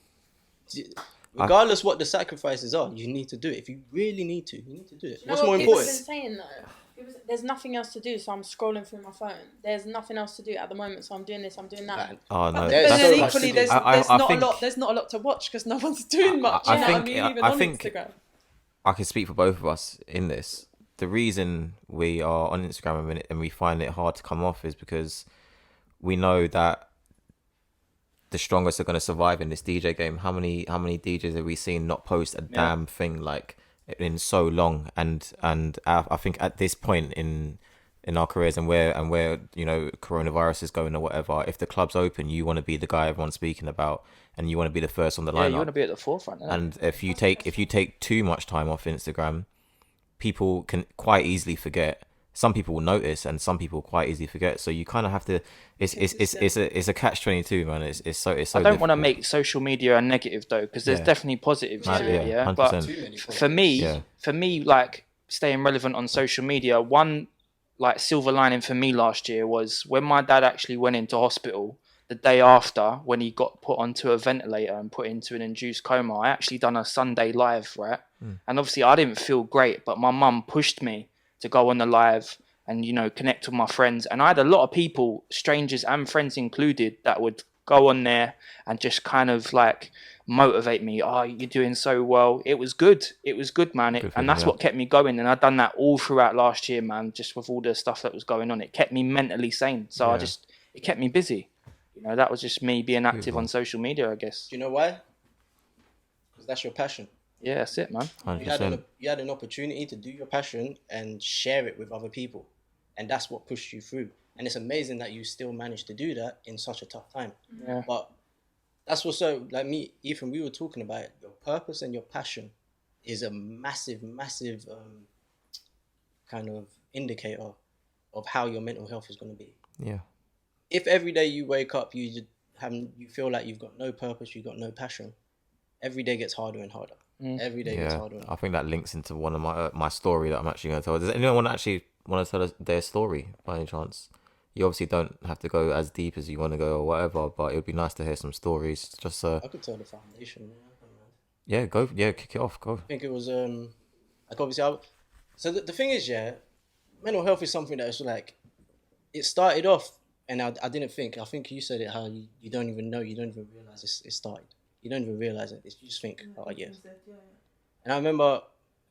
D: regardless what the sacrifices are, you need to do it. If you really need to, you need to do it. What's more important?
E: I've been saying though. There's nothing else to do, so I'm scrolling through my phone. There's nothing else to do at the moment, so I'm doing this, I'm doing that.
A: Oh no,
C: But
D: There's
C: then
D: so much
C: equally,
D: to
C: there's
D: do.
C: there's not a lot to watch because no one's doing much. You know what I mean? Even on Instagram.
A: I can speak for both of us in this. The reason we are on Instagram and we find it hard to come off is because we know that the strongest are going to survive in this DJ game. How many DJs have we seen not post a damn thing like in so long? And I think at this point in our careers and where you know coronavirus is going or whatever, if the club's open, you want to be the guy everyone's speaking about, and you want to be the first on the lineup.
B: You want to be at the forefront.
A: And if you take too much time off Instagram, people can quite easily forget. Some people will notice, and some people quite easily forget. So you kind of have to. It's a catch-22, man. It's so.
B: I don't want to make social media a negative though, because there's definitely positives to it. Yeah,
A: 100%.
B: But for me, like staying relevant on social media, one like silver lining for me last year was when my dad actually went into hospital. The day after, when he got put onto a ventilator and put into an induced coma, I actually done a Sunday live, right? And obviously I didn't feel great, but my mum pushed me to go on the live and, you know, connect with my friends. And I had a lot of people, strangers and friends included, that would go on there and just kind of like motivate me. Oh, you're doing so well. It was good. It was good, man. And that's what kept me going. And I've done that all throughout last year, man, just with all the stuff that was going on. It kept me mentally sane. So it kept me busy. You know, that was just me being active on social media, I guess.
D: Do you know why? Because that's your passion.
B: Yeah, that's it, man.
D: You had an opportunity to do your passion and share it with other people. And that's what pushed you through. And it's amazing that you still managed to do that in such a tough time.
B: Yeah.
D: But that's what's so, like me, Ethan, we were talking about it. Your purpose and your passion is a massive, massive kind of indicator of how your mental health is going to be.
A: Yeah.
D: If every day you wake up, you feel like you've got no purpose, you've got no passion, every day gets harder and harder. Every day gets harder and harder.
A: I think that links into one of my story that I'm actually going to tell. Does anyone actually want to tell us their story by any chance? You obviously don't have to go as deep as you want to go or whatever, but it would be nice to hear some stories. Just
D: I could tell the foundation.
A: Yeah, go. Yeah, kick it off. Go.
D: I think it was like obviously. So the thing is, mental health is something that is like, it started off. And I didn't think. I think you said it how you don't even know. You don't even realize it started. You don't even realize it. You just think, oh yeah. And I remember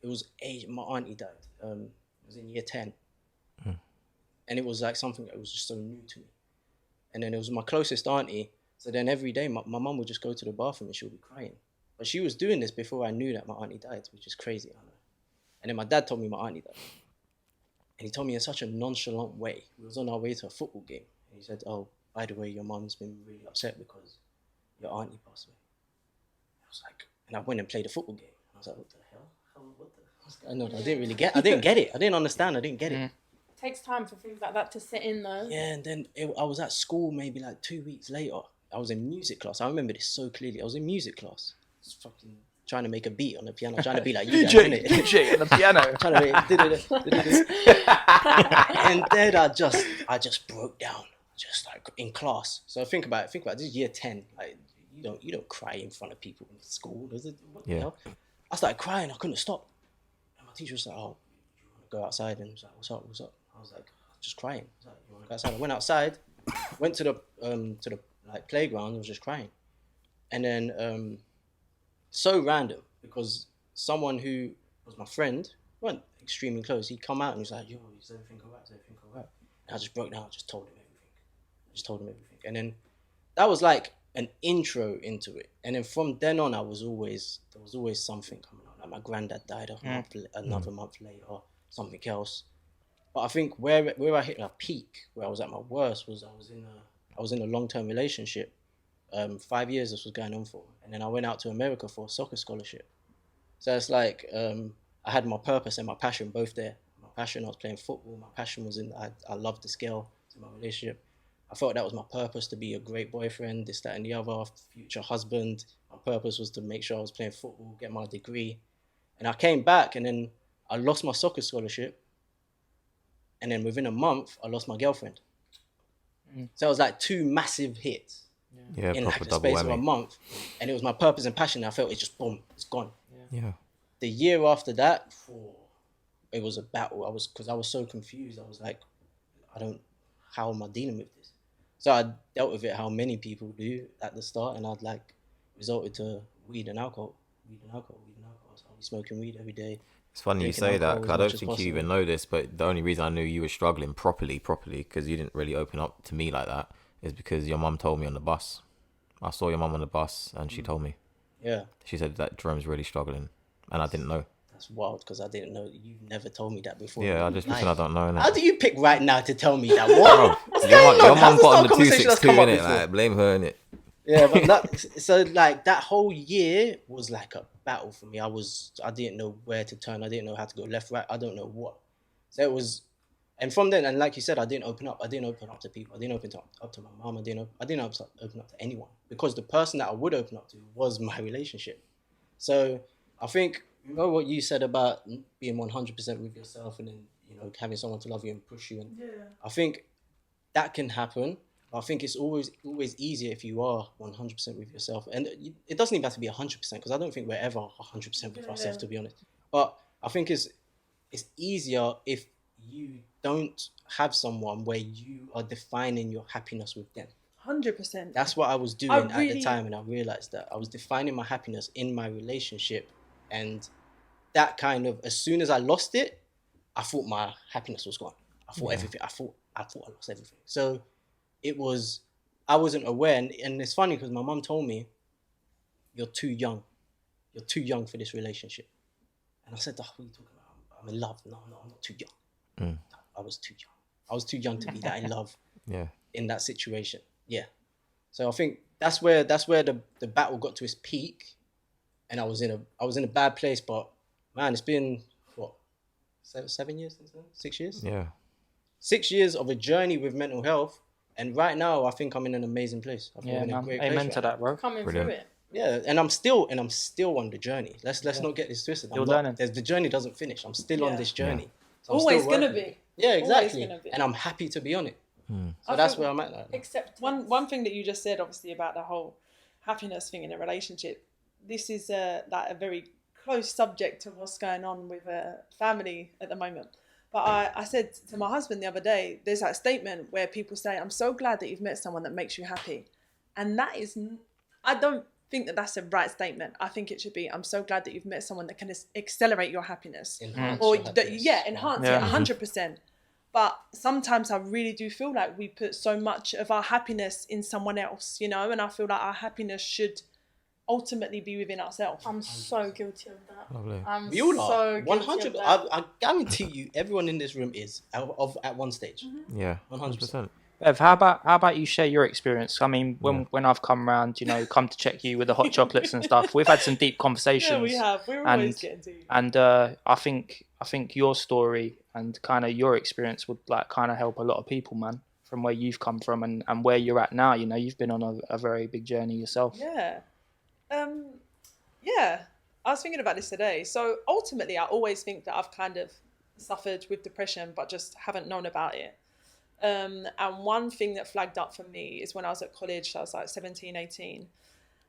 D: it was my auntie died. It was in year 10, and it was like something that was just so new to me. And then it was my closest auntie. So then every day my mum would just go to the bathroom and she would be crying. But she was doing this before I knew that my auntie died, which is crazy. I know. And then my dad told me my auntie died, and he told me in such a nonchalant way. We was on our way to a football game. He said, oh, by the way, your mum's been really upset because your auntie passed away. I was like, and I went and played a football game. I was like, what the hell? What's going on? I didn't get it. I didn't understand. I didn't get it.
E: It takes time for things like that to sit in though.
D: Yeah, and then I was at school maybe like 2 weeks later. I was in music class. I remember this so clearly. I was in music class. Just fucking trying to make a beat on the piano, trying to be like you guys, innit?
B: DJ on the piano.
D: Trying to make And then I just broke down, just like in class. So think about it. This is year 10. Like you don't cry in front of people in school, does it? What the hell? I started crying. I couldn't stop. And my teacher was like, "Oh, you want to go outside?" And I was like, "What's up? What's up?" I was like, "Just crying." I was like, "You want to go outside?" I went outside, went to the like playground, and was just crying. And then so random, because someone who was my friend, weren't extremely close, he'd come out and he's like, "Yo, is everything all right? Is everything all right?" And I just broke down. I just told him everything. And then that was like an intro into it. And then from then on, there was always something coming on. Like my granddad died another month later, something else. But I think where I hit a peak, where I was at my worst, was I was in a long-term relationship. 5 years this was going on for, and then I went out to America for a soccer scholarship. So it's like I had my purpose and my passion both there. My passion, I was playing football. My passion was I loved the skill in my relationship. I felt that was my purpose, to be a great boyfriend, this, that, and the other, future husband. My purpose was to make sure I was playing football, get my degree. And I came back, and then I lost my soccer scholarship. And then within a month, I lost my girlfriend. So it was like 2 massive hits in like the space of a month. And it was my purpose and passion. I felt it's just boom, it's gone.
A: Yeah.
D: The year after that, it was a battle. Because I was so confused. I was like, how am I dealing with this? So I dealt with it how many people do at the start, and I'd like resorted to weed and alcohol. So I'll be smoking weed every day.
A: It's funny you say that, because I don't think you even know this, but the only reason I knew you were struggling properly, because you didn't really open up to me like that, is because your mum told me on the bus. I saw your mum on the bus, and she told me.
D: Yeah.
A: She said that Jerome's really struggling, and I didn't know.
D: That's wild, because I didn't know. You've never told me that before.
A: Yeah, I just listen. I don't know.
D: How do you pick right now to tell me that? What?
A: Your mum got on the 262 innit? Like, blame her innit?
D: Yeah, but so like that whole year was like a battle for me. I didn't know where to turn. I didn't know how to go left, right. I don't know what. So it was, and from then, and like you said, I didn't open up. I didn't open up to people. I didn't open up to my mom. I didn't open up to anyone, because the person that I would open up to was my relationship. So I think, you know what you said about being 100% with yourself, and then having someone to love you and push you. And I think that can happen. I think it's always easier if you are 100% with yourself, and it doesn't even have to be 100%, because I don't think we're ever 100% with ourselves, to be honest. But I think it's easier if you don't have someone where you are defining your happiness with them.
C: 100%.
D: That's what I was doing at the time, and I realized that I was defining my happiness in my relationship, and that kind of, as soon as I lost it, I thought my happiness was gone. I thought everything. I thought I lost everything. So I wasn't aware, and it's funny because my mum told me, "You're too young. You're too young for this relationship." And I said, "What are you talking about? I'm in love." No, I'm not too young. I was too young. I was too young to be that in love. In that situation. Yeah. So I think that's where the battle got to its peak, and I was in a bad place. But man, it's been what, 7 years since then? 6 years?
A: Yeah.
D: 6 years of a journey with mental health, and right now I think I'm in an amazing place. I think I'm in a great place.
B: Amen to that, bro.
E: Coming through it.
D: Yeah, and I'm still on the journey. Let's not get this twisted. The journey doesn't finish. I'm still on this journey. So
C: always gonna be.
D: Yeah, exactly. And I'm happy to be on it. So that's where I'm at now.
E: Except
C: one thing that you just said, obviously, about the whole happiness thing in a relationship. This is a very close subject to what's going on with a family at the moment. But I said to my husband the other day, there's that statement where people say, "I'm so glad that you've met someone that makes you happy," and that is, I don't think that that's a right statement. I think it should be, "I'm so glad that you've met someone that can accelerate your happiness,"
D: enhance
C: it 100%. But sometimes I really do feel like we put so much of our happiness in someone else, and I feel like our happiness should ultimately be within ourselves.
E: I'm so guilty of that.
A: Lovely.
D: We all are.
E: So
D: 100. I guarantee you, everyone in this room is at one stage.
A: Yeah.
D: 100%.
B: Bev, how about you share your experience? I mean, when I've come round, come to check you with the hot chocolates and stuff, we've had some deep conversations.
C: Yeah, we have. We're always getting to you.
B: And I think your story and kind of your experience would kind of help a lot of people, man, from where you've come from and where you're at now. You've been on a very big journey yourself.
C: Yeah. I was thinking about this today. So ultimately, I always think that I've kind of suffered with depression, but just haven't known about it. And one thing that flagged up for me is when I was at college, I was like 17, 18.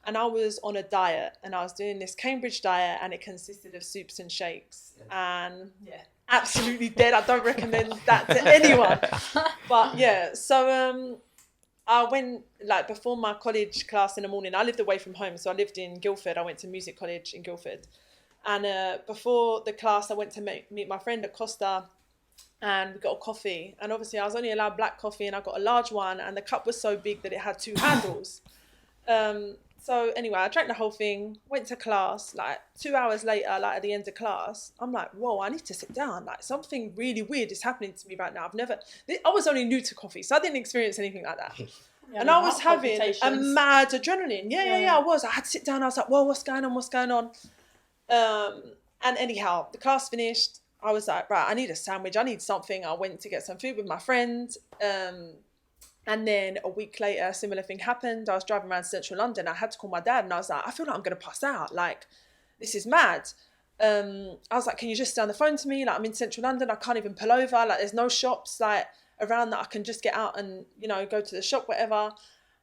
C: And I was on a diet, and I was doing this Cambridge diet, and it consisted of soups and shakes. And absolutely dead. I don't recommend that to anyone. But yeah, so I went, like, before my college class in the morning, I lived away from home. So I lived in Guildford. I went to music college in Guildford. And before the class, I went to meet my friend at Costa, and we got a coffee. And obviously I was only allowed black coffee, and I got a large one, and the cup was so big that it had 2 handles. So anyway, I drank the whole thing, went to class. Like 2 hours later, like at the end of class, I'm like, whoa, I need to sit down. Like something really weird is happening to me right now. I was only new to coffee, so I didn't experience anything like that. And I was having a mad adrenaline. Yeah, I was. I had to sit down. I was like, whoa, what's going on? And anyhow, the class finished. I was like, right, I need a sandwich. I need something. I went to get some food with my friend. And then a week later, a similar thing happened. I was driving around central London. I had to call my dad, and I was like, I feel like I'm going to pass out. Like, this is mad. I was like, can you just stay on the phone to me? Like, I'm in central London. I can't even pull over. Like, there's no shops like around that I can just get out and, you know, go to the shop, whatever.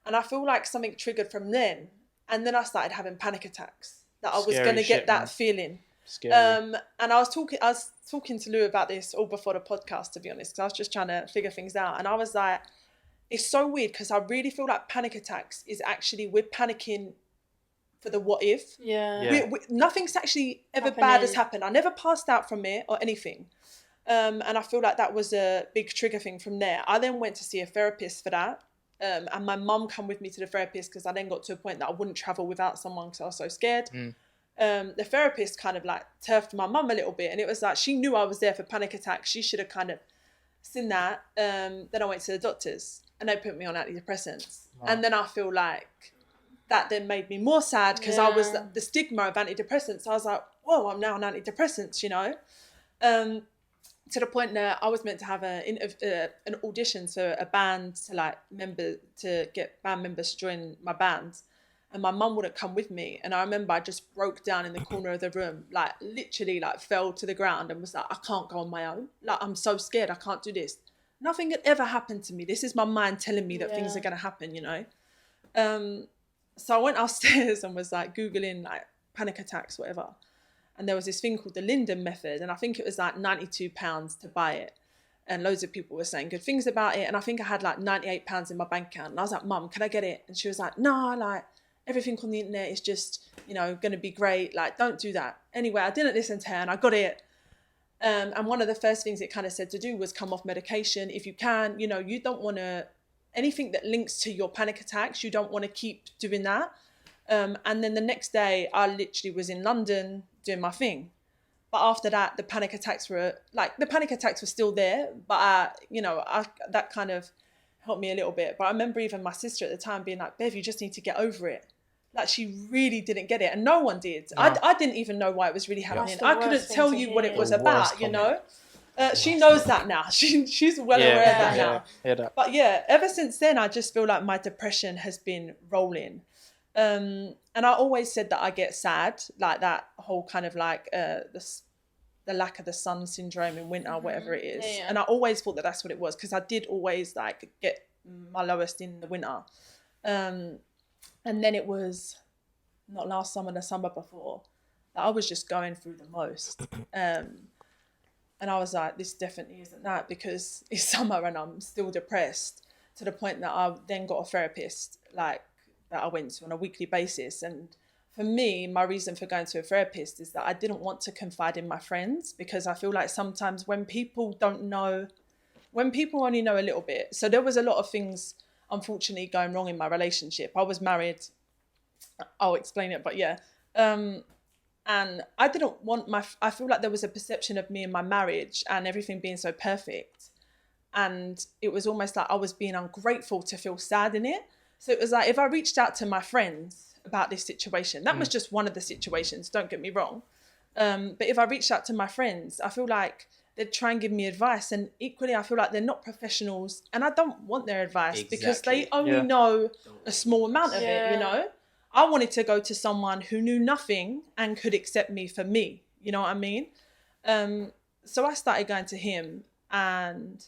C: And I feel like something triggered from then. And then I started having panic attacks, that I was going to get that feeling.
D: Scary.
C: And I was talking to Lou about this all before the podcast, to be honest, because I was just trying to figure things out. And I was like, it's so weird, because I really feel like panic attacks is actually, we're panicking for the what if.
E: Yeah.
C: Nothing's actually ever bad has happened. I never passed out from it or anything. And I feel like that was a big trigger thing from there. I then went to see a therapist for that. And my mum came with me to the therapist, because I then got to a point that I wouldn't travel without someone because I was so scared. The therapist kind of like turfed my mum a little bit, and it was like, she knew I was there for panic attacks. She should have kind of seen that. Then I went to the doctors, and they put me on antidepressants. Wow. And then I feel like that then made me more sad, because I was the stigma of antidepressants. I was like, whoa, I'm now on antidepressants, you know? To the point that I was meant to have an audition to a band to get band members to join my band. And my mum wouldn't come with me. And I remember I just broke down in the corner of the room, like literally like fell to the ground, and was like, I can't go on my own. Like, I'm so scared. I can't do this. Nothing had ever happened to me. This is my mind telling me that things are going to happen, you know? So I went upstairs and was like Googling like panic attacks, whatever. And there was this thing called the Linden method. And I think it was like £92 to buy it. And loads of people were saying good things about it. And I think I had like £98 in my bank account. And I was like, Mum, can I get it? And she was like, no, like everything on the internet is just, you know, going to be great. Like, don't do that. Anyway, I didn't listen to her, and I got it. And one of the first things it kind of said to do was come off medication if you can. You know, you don't want to, anything that links to your panic attacks, you don't want to keep doing that. And then the next day, I literally was in London doing my thing. But after that, the panic attacks were still there. But, that kind of helped me a little bit. But I remember even my sister at the time being like, Bev, you just need to get over it. Like, she really didn't get it. And no one did. No. I didn't even know why it was really happening. I couldn't tell you what it was about, you know. She knows that now. She's well aware of that now. Yeah. But yeah, ever since then, I just feel like my depression has been rolling. And I always said that I get sad, like that whole kind of like the lack of the sun syndrome in winter, whatever it is. Yeah. And I always thought that that's what it was, because I did always like get my lowest in the winter. And then it was not last summer, the summer before, that I was just going through the most. And I was like, this definitely isn't that, because it's summer and I'm still depressed, to the point that I then got a therapist, like, that I went to on a weekly basis. And for me, my reason for going to a therapist is that I didn't want to confide in my friends, because I feel like sometimes when people only know a little bit. So there was a lot of things, unfortunately, going wrong in my relationship. I was married. I'll explain it, but yeah. And I didn't want I feel like there was a perception of me and my marriage and everything being so perfect. And it was almost like I was being ungrateful to feel sad in it. So it was like, if I reached out to my friends about this situation, that was just one of the situations, don't get me wrong. But if I reached out to my friends, I feel like they'd try and give me advice. And equally, I feel like they're not professionals, and I don't want their advice because they only know a small amount of it, you know? I wanted to go to someone who knew nothing and could accept me for me. You know what I mean? so I started going to him, and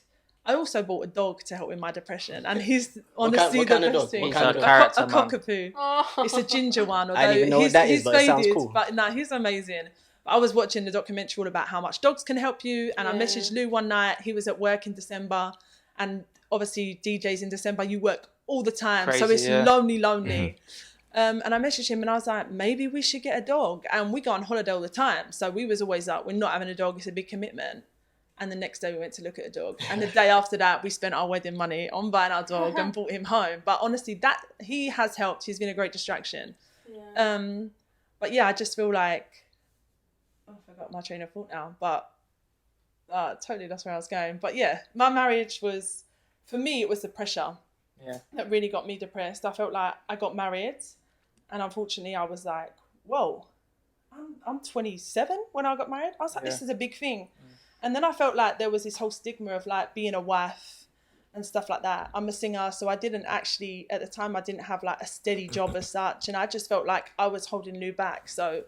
C: I also bought a dog to help with my depression. And he's honestly
D: what kind
C: the
D: of
C: best
D: dog?
C: thing.
D: What kind of
B: dog?
C: A
B: Character, man.
C: cockapoo.
E: Oh.
C: It's a ginger one.
D: I don't even know what that is, but it sounds cool.
C: But no, he's amazing. But I was watching the documentary all about how much dogs can help you. And I messaged Lou one night. He was at work in December. And obviously DJs in December, you work all the time.
B: Crazy,
C: so it's
B: yeah.
C: lonely. And I messaged him and I was like, maybe we should get a dog. And we go on holiday all the time. So we was always like, we're not having a dog. It's a big commitment. And the next day we went to look at a dog. And the day after that, we spent our wedding money on buying our dog and brought him home. But honestly, that he has helped. He's been a great distraction.
E: Yeah.
C: But yeah, I just feel like, I forgot my train of thought now, but totally that's where I was going. But yeah, my marriage was, for me, it was the pressure that really got me depressed. I felt like I got married and unfortunately I was like, whoa, I'm 27 when I got married. I was like, this is a big thing. And then I felt like there was this whole stigma of like being a wife and stuff like that. I'm a singer, so I didn't actually, at the time, I didn't have like a steady job as such. And I just felt like I was holding Lou back. So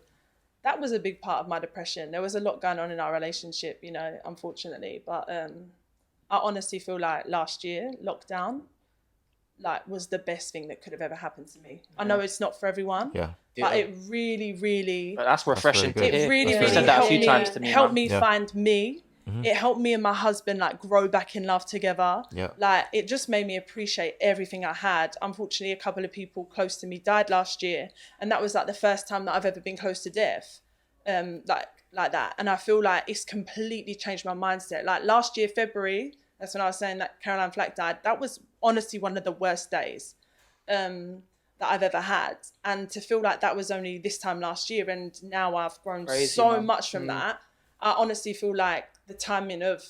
C: that was a big part of my depression. There was a lot going on in our relationship, you know, unfortunately. But I honestly feel like last year, lockdown, like was the best thing that could have ever happened to me. I know it's not for everyone. But it really, really...
B: But that's refreshing to hear.
C: It really,
B: You
C: really
B: said that a
C: helped
B: few
C: me,
B: times to me.
C: helped
B: man.
C: me find me. It helped me and my husband like grow back in love together. Like it just made me appreciate everything I had. Unfortunately, a couple of people close to me died last year. And that was like the first time that I've ever been close to death. Like that. And I feel like it's completely changed my mindset. Like last year, February, that's when I was saying that Caroline Flack died. That was honestly one of the worst days. That I've ever had, and to feel like that was only this time last year and now I've grown much from that. I honestly feel like the timing of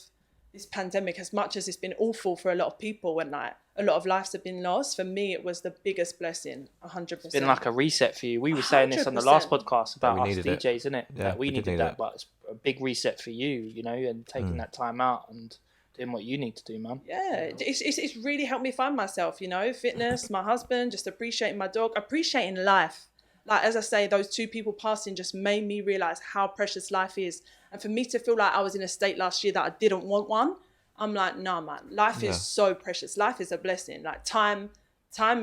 C: this pandemic, as much as it's been awful for a lot of people and like a lot of lives have been lost, for me it was the biggest blessing. 100%.
B: It's been like a reset for you. We were saying this on the last
C: 100%.
B: podcast about us
A: needed it.
B: DJs, isn't it?
A: Yeah,
B: That we
A: we did
B: needed
A: need
B: that,
A: it.
B: but it's a big reset for you, you know, and taking that time out and doing what you need to do, man.
C: Yeah, it's really helped me find myself, you know, fitness, my husband, just appreciating my dog, appreciating life. Like, as I say, those two people passing just made me realise how precious life is. And for me to feel like I was in a state last year that I didn't want one, I'm like, nah, man, life is so precious. Life is a blessing. Like time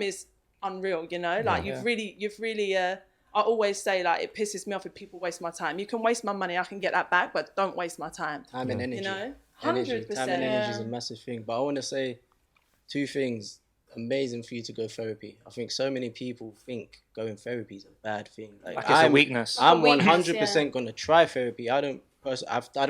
C: is unreal, you know, like you've really, I always say like, it pisses me off if people waste my time. You can waste my money, I can get that back, but don't waste my time.
D: Time and energy.
C: You know?
D: 100%. Time and energy is a
E: Yeah.
D: massive thing. But I want to say two things. Amazing for you to go therapy. I think so many people think going therapy is a bad thing.
B: Like it's a weakness.
D: I'm
E: A weakness,
D: 100% going to try therapy. I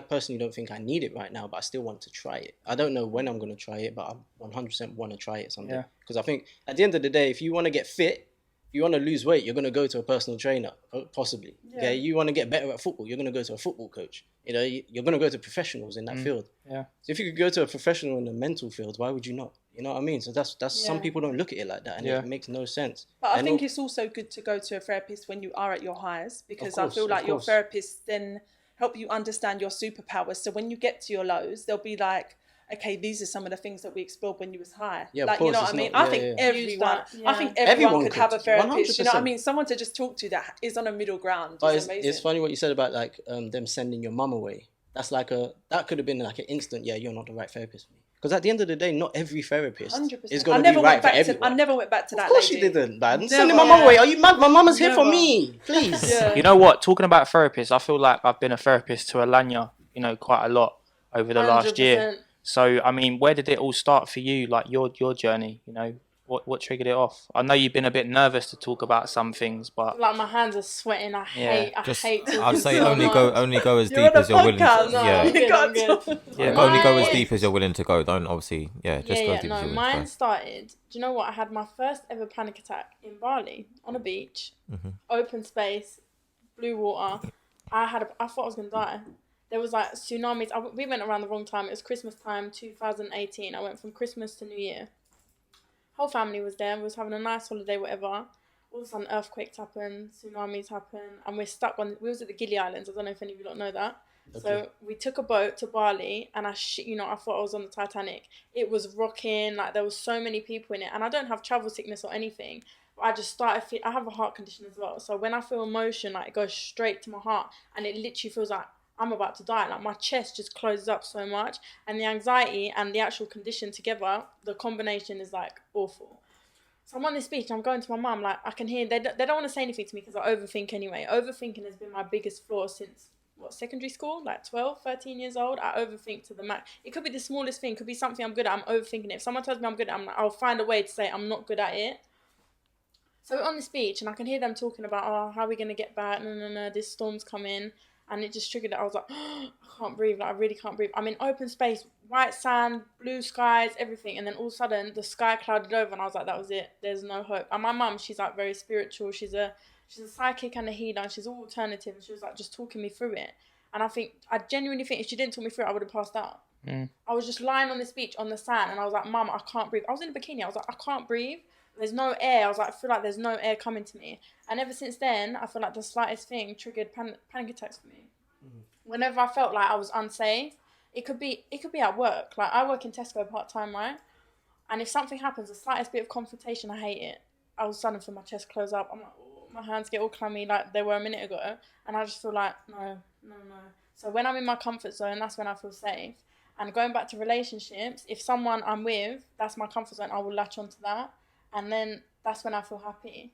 D: personally don't think I need it right now, but I still want to try it. I don't know when I'm going to try it, but I 100% want to try it someday. Because I think at the end of the day, if you want to get fit, if you want to lose weight, you're going to go to a personal trainer, possibly. Okay, you want to get better at football, you're going to go to a football coach. You know, you're going to go to professionals in that field.
B: Yeah.
D: So if you could go to a professional in the mental field, why would you not? You know what I mean? So that's some people don't look at it like that, and it makes no sense.
C: But I
D: And
C: think it's also good to go to a therapist when you are at your highest, because I
D: course,
C: feel like
D: of
C: your
D: course.
C: therapist then help you understand your superpowers. So when you get to your lows, they'll be like, okay, these are some of the things that we explored when you was high.
D: Yeah, of
C: like, you
D: course,
C: know what
D: it's
C: I mean?
D: not-
C: I
D: yeah,
C: think
D: yeah.
E: Use
C: everyone,
E: that,
C: I think
E: yeah.
C: everyone
D: Everyone
C: could have a
D: could,
C: therapist. You know what I
D: 100%.
C: mean? Someone to just talk to that is on a middle ground.
D: But
C: Is amazing.
D: it's funny what you said about like them sending your mum away. That's like that could have been like an instant, yeah, you're not the right therapist for me. Because at the end of the day, not every therapist
C: 100%.
D: is going to be right for everyone.
C: I never went back to that
D: Of course
C: lady.
D: you didn't, man.
C: Never.
D: Sending my mum away. Are you mad? My mum is here for
C: Never.
D: me. Please.
C: Yeah.
B: You know what? Talking about therapists, I feel like I've been a therapist to Alanya, you know, quite a lot over the last year.
E: 100%.
B: So, I mean, where did it all start for you? Like your journey, you know, what triggered it off? I know you've been a bit nervous to talk about some things, but
E: Like my hands are sweating. I hate talking
A: I'd say
E: so
A: only
E: much.
A: go as
C: You're
A: deep
C: on a
A: as you're willing to.
C: podcast.
E: No,
A: Yeah.
E: I'm good, I'm good.
A: Only go as
E: Mine-
A: deep as you're willing to go. Don't obviously, just go as deep as you're willing
E: Mine
A: to go.
E: started. Do you know what? I had my first ever panic attack in Bali on a beach, open space, blue water. I thought I was gonna die. There was like tsunamis. We went around the wrong time. It was Christmas time, 2018. I went from Christmas to New Year. Whole family was there. We was having a nice holiday, whatever. All of a sudden, earthquakes happen, tsunamis happen, and we're stuck on. We was at the Gili Islands. I don't know if any of you lot know that.
D: Okay.
E: So we took a boat to Bali, and I thought I was on the Titanic. It was rocking, like there was so many people in it, and I don't have travel sickness or anything. But I just I have a heart condition as well. So when I feel emotion, like it goes straight to my heart, and it literally feels like I'm about to die. Like, my chest just closes up so much, and the anxiety and the actual condition together, the combination is like awful. So I'm on this beach and I'm going to my mum, like, I can hear, they don't want to say anything to me because I overthink anyway. Overthinking has been my biggest flaw since, secondary school? Like 12, 13 years old. I overthink to the max. It could be the smallest thing, could be something I'm good at, I'm overthinking it. If someone tells me I'm good at it, I'll find a way to say I'm not good at it. So we're on this beach and I can hear them talking about, oh, how are we going to get back? No, this storm's coming. And it just triggered it. I was like, oh, I can't breathe. Like, I really can't breathe. I'm in open space, white sand, blue skies, everything. And then all of a sudden, the sky clouded over, and I was like, that was it. There's no hope. And my mum, she's like very spiritual. She's a psychic and a healer, and she's all alternative. And she was like just talking me through it. And I genuinely think if she didn't talk me through it, I would have passed out. I was just lying on this beach on the sand, and I was like, Mum, I can't breathe. I was in a bikini. I was like, I can't breathe. There's no air. I was like, I feel like there's no air coming to me. And ever since then, I feel like the slightest thing triggered panic attacks for me. Whenever I felt like I was unsafe, it could be at work. Like, I work in Tesco part-time, right? And if something happens, the slightest bit of confrontation, I hate it. I was suddenly feel my chest close up. I'm like, oh, my hands get all clammy like they were a minute ago. And I just feel like, no. So when I'm in my comfort zone, that's when I feel safe. And going back to relationships, if someone I'm with, that's my comfort zone, I will latch onto that. And then that's when I feel happy.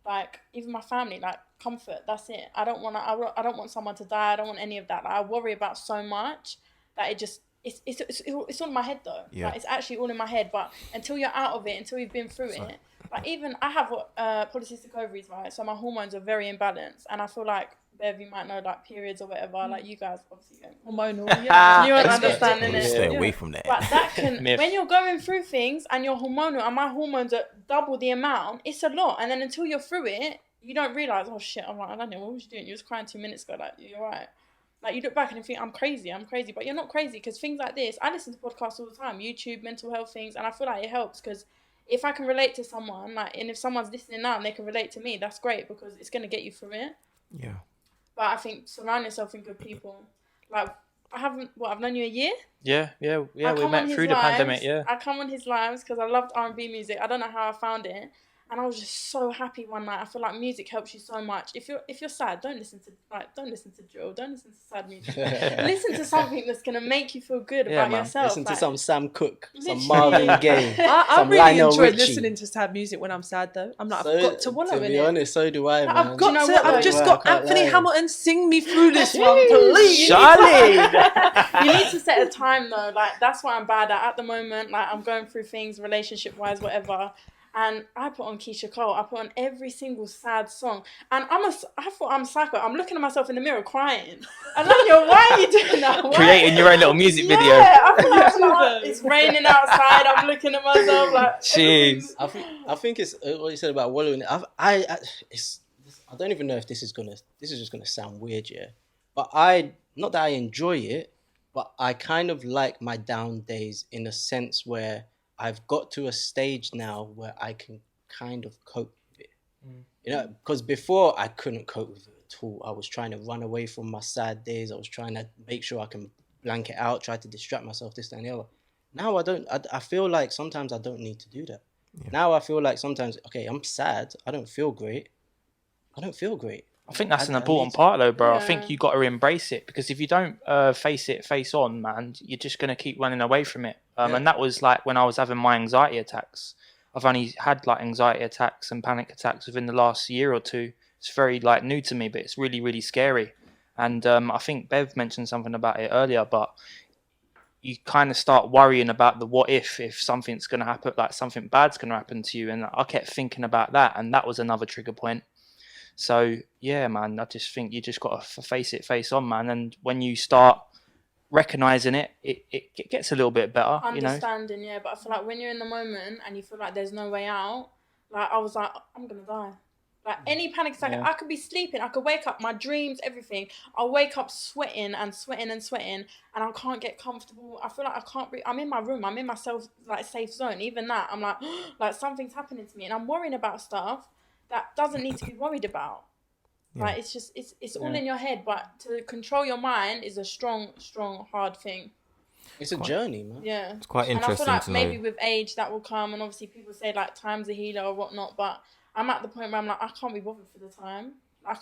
E: Like, even my family, like, comfort, that's it. I don't want someone to die. I don't want any of that. Like, I worry about so much that it's all in my head, though.
A: Yeah.
E: Like, it's actually all in my head. But until you're out of it, until you've been through it, like, even I have polycystic ovaries, right? So my hormones are very imbalanced, and I feel like, Bev, you might know, like, periods or whatever. Like, you guys obviously don't.
C: Hormonal, yeah.
E: You won't understand, innit?
A: Stay away from that.
E: But that can,
B: Myth.
E: when you're going through things and you're hormonal, and my hormones are double the amount, it's a lot. And then until you're through it, you don't realise, oh shit, I'm like, I don't know, what was you doing? You was crying 2 minutes ago, like, you're right. Like, you look back and you think, I'm crazy, but you're not crazy, because things like this, I listen to podcasts all the time, YouTube, mental health things, and I feel like it helps, because if I can relate to someone, like, and if someone's listening now and they can relate to me, that's great, because it's going to get you through it.
A: Yeah.
E: But I think surround yourself with good people. Like, I've known you a year?
B: Yeah, we met through the pandemic, yeah.
E: I come on his lives because I loved R&B music. I don't know how I found it. And I was just so happy one night. I feel like music helps you so much. If you're sad, don't listen to drill. Don't listen to sad music. Listen to something that's gonna make you feel good about yourself.
D: Listen to some Sam Cooke, some
E: Literally.
D: Marvin Gaye,
C: I
D: some
C: really
D: Lionel
C: enjoy
D: Richie.
C: listening to sad music when I'm sad, though. I'm like, I've got to wallow in
D: To be
C: it.
D: honest, so do I, man.
C: I've got
E: Do you know
C: to.
E: what,
C: I've
E: though?
C: just
D: I
C: got
D: can't
C: Anthony
D: lie.
C: Hamilton sing me through this one, please.
B: Charlie!
E: You need to set a time though. Like, that's what I'm bad at the moment. Like, I'm going through things relationship wise, whatever. And I put on Keisha Cole. I put on every single sad song. And I thought I'm psycho. I'm looking at myself in the mirror crying. And then why are you doing that? Why?
B: Creating your own little music video.
E: Yeah, I feel like it's raining outside. I'm looking at myself like.
B: Jeez.
D: I think it's what you said about wallowing. I don't even know if this is just gonna sound weird, yeah. But not that I enjoy it, but I kind of like my down days in a sense where I've got to a stage now where I can kind of cope with it. You know, because before I couldn't cope with it at all. I was trying to run away from my sad days. I was trying to make sure I can blank it out, try to distract myself, this, that, and the other. Now I feel like sometimes I don't need to do that. Yeah. Now I feel like sometimes, okay, I'm sad. I don't feel great.
B: I think that's an important part though, bro.
E: Yeah.
B: I think you got to embrace it, because if you don't face on, man, you're just going to keep running away from it. And that was like when I was having my anxiety attacks. I've only had like anxiety attacks and panic attacks within the last year or two. It's very like new to me, but it's really, really scary. And I think Bev mentioned something about it earlier, but you kind of start worrying about the what if something's going to happen, like something bad's going to happen to you. And I kept thinking about that, and that was another trigger point. So yeah, man, I just think you just got to face on, man. And when you start recognizing it, it gets a little bit better.
E: Understanding, yeah. But I feel like when you're in the moment and you feel like there's no way out, like I was like, I'm gonna die. Like any panic attack, I could be sleeping, I could wake up, my dreams, everything. I'll wake up sweating, and I can't get comfortable. I feel like I can't breathe. I'm in my room, I'm in my safe zone. Even that, I'm like something's happening to me, and I'm worrying about stuff that doesn't need to be worried about. Yeah. Like it's all in your head, but to control your mind is a strong, hard thing.
D: It's a journey, man.
E: Yeah,
A: it's quite interesting.
E: And I
A: to
E: feel like maybe
A: know.
E: with age that will come, and obviously people say like time's a healer or whatnot, but I'm at the point where I'm like, I can't be bothered for the time. I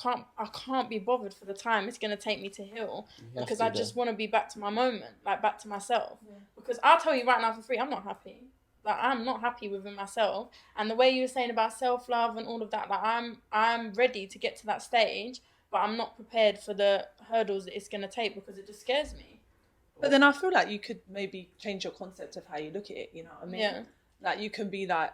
E: can't be bothered for the time it's gonna take me to heal, because
D: to,
E: I just want to be back to my moment, like back to myself. Because I'll tell you right now for free, I'm not happy. Like, I'm not happy within myself. And the way you were saying about self-love and all of that, like, I'm ready to get to that stage, but I'm not prepared for the hurdles that it's gonna take, because it just scares me.
C: But then I feel like you could maybe change your concept of how you look at it, you know what I mean?
E: Yeah.
C: Like, you can be like,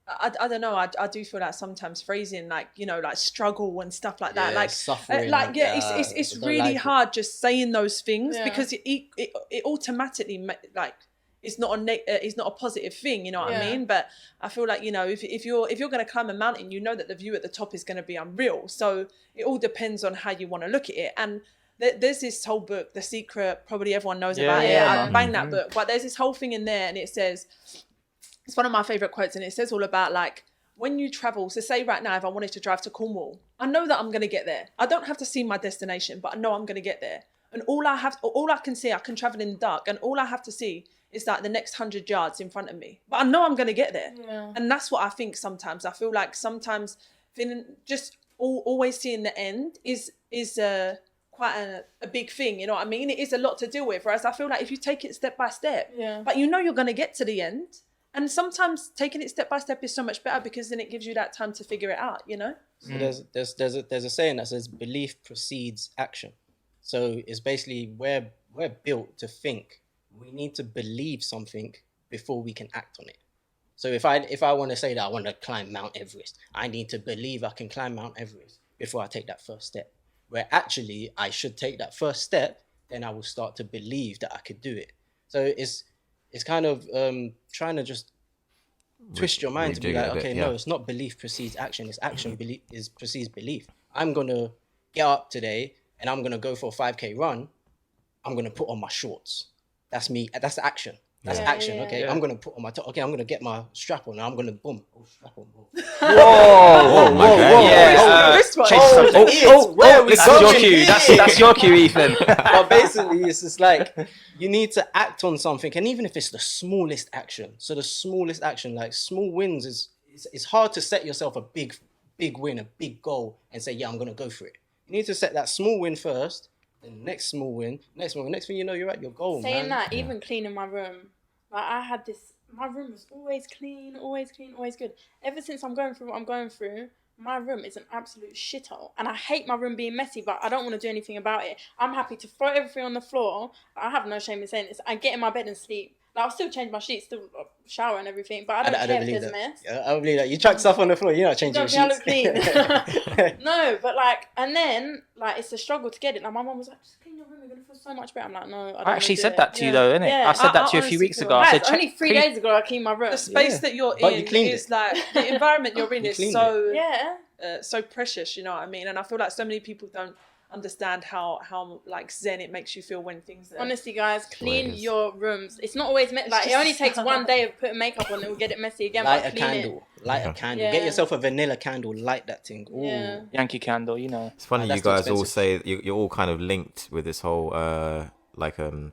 C: I don't know, I do feel like sometimes phrasing, like, you know, like struggle and stuff like that, like
D: suffering,
C: like it's really hard just saying those things, because it automatically, like, it's not a positive thing, you know what I mean? But I feel like, you know, if you're going to climb a mountain, you know that the view at the top is going to be unreal. So it all depends on how you want to look at it. And there's this whole book, The Secret, probably everyone knows about it. I bang that book, but there's this whole thing in there, and it says, it's one of my favorite quotes, and it says all about, like, when you travel, so say right now, if I wanted to drive to Cornwall, I know that I'm going to get there. I don't have to see my destination, but I know I'm going to get there. And all I can see, I can travel in the dark, and all I have to see is like the next 100 yards in front of me. But I know I'm going to get there. Yeah. And that's what I think sometimes. I feel like sometimes feeling just always seeing the end is quite a big thing, you know what I mean? It is a lot to deal with. Whereas I feel like if you take it step by step, but you know you're going to get to the end. And sometimes taking it step by step is so much better, because then it gives you that time to figure it out, you know?
D: So there's a saying that says belief precedes action. So it's basically we're built to think. We need to believe something before we can act on it. So if I want to say that I want to climb Mount Everest, I need to believe I can climb Mount Everest before I take that first step. Where actually I should take that first step, then I will start to believe that I could do it. So it's kind of trying to just twist your mind to be like, okay, no, it's not belief precedes action. It's action precedes belief. I'm going to get up today and I'm going to go for a 5K run. I'm going to put on my shorts. That's me. That's action. That's action. Okay, I'm going to put on my top. Okay, I'm going to get my strap on and I'm going to boom. Oh, strap on. Boom.
B: Whoa, my God.
D: That's
B: your cue. That's your cue, Ethan.
D: But basically, it's just like, you need to act on something. And even if it's the smallest action, so the smallest action, like small wins it's hard to set yourself a big win, a big goal and say, yeah, I'm going to go for it. You need to set that small win first. The next small win, next thing you know, you're at your goal.
E: Saying that, even cleaning my room, like I had this, my room was always clean, always good. Ever since I'm going through what I'm going through, my room is an absolute shithole. And I hate my room being messy, but I don't want to do anything about it. I'm happy to throw everything on the floor. I have no shame in saying this. I get in my bed and sleep. Like, I'll still change my sheets, still shower and everything, but I don't care if there's a mess.
D: Yeah, I don't believe that. You chuck stuff on the floor, you're not changing your sheets.
E: I look clean. No, but like, and then, like, it's a struggle to get it. Like, my mum was like, just clean your room, you're going to feel so much better. I'm like, no, I
B: actually said that to you, though, innit?
E: Yeah.
B: I said that to you a few weeks ago. I said,
E: only 3 days ago, I cleaned my room.
C: The space that you're in is like, the environment you're in is so, so precious, you know what I mean? And I feel like so many people don't understand how like zen it makes you feel when things are...
E: Honestly, guys, clean your rooms. It's not always like, it only takes one day of putting makeup on, it will get it messy again.
D: Light a candle. Get yourself a vanilla candle, light that thing. Ooh.
E: Yeah.
B: Yankee candle, you know.
A: It's funny, you guys all say you're all kind of linked with this whole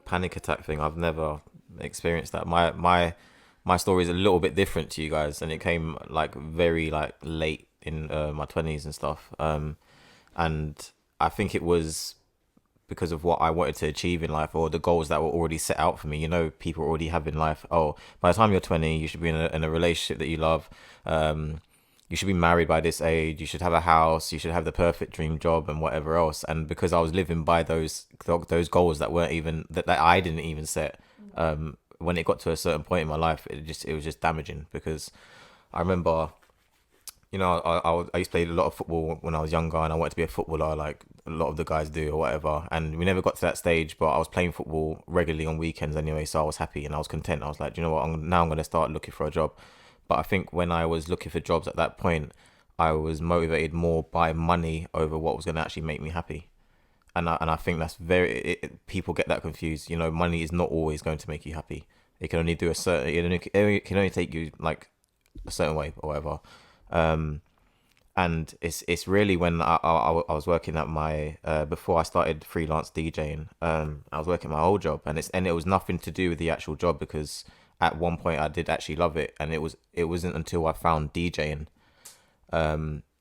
A: panic attack thing. I've never experienced that. My story is a little bit different to you guys, and it came like very like late in my 20s and stuff, and I think it was because of what I wanted to achieve in life, or the goals that were already set out for me. You know, people already have in life, oh, by the time you're 20, you should be in a relationship that you love. You should be married by this age. You should have a house. You should have the perfect dream job and whatever else. And because I was living by those goals that weren't even, that I didn't even set, when it got to a certain point in my life, it was just damaging. Because I remember, you know, I used to play a lot of football when I was younger, and I wanted to be a footballer like a lot of the guys do or whatever. And we never got to that stage, but I was playing football regularly on weekends anyway, so I was happy and I was content. I was like, you know what, I'm going to start looking for a job. But I think when I was looking for jobs at that point, I was motivated more by money over what was going to actually make me happy. And I think that's people get that confused. You know, money is not always going to make you happy. It can only do it can only take you like a certain way or whatever. And it's really when I was working at my before I started freelance DJing, I was working my old job, and it was nothing to do with the actual job, because at one point I did actually love it, and it wasn't until I found DJing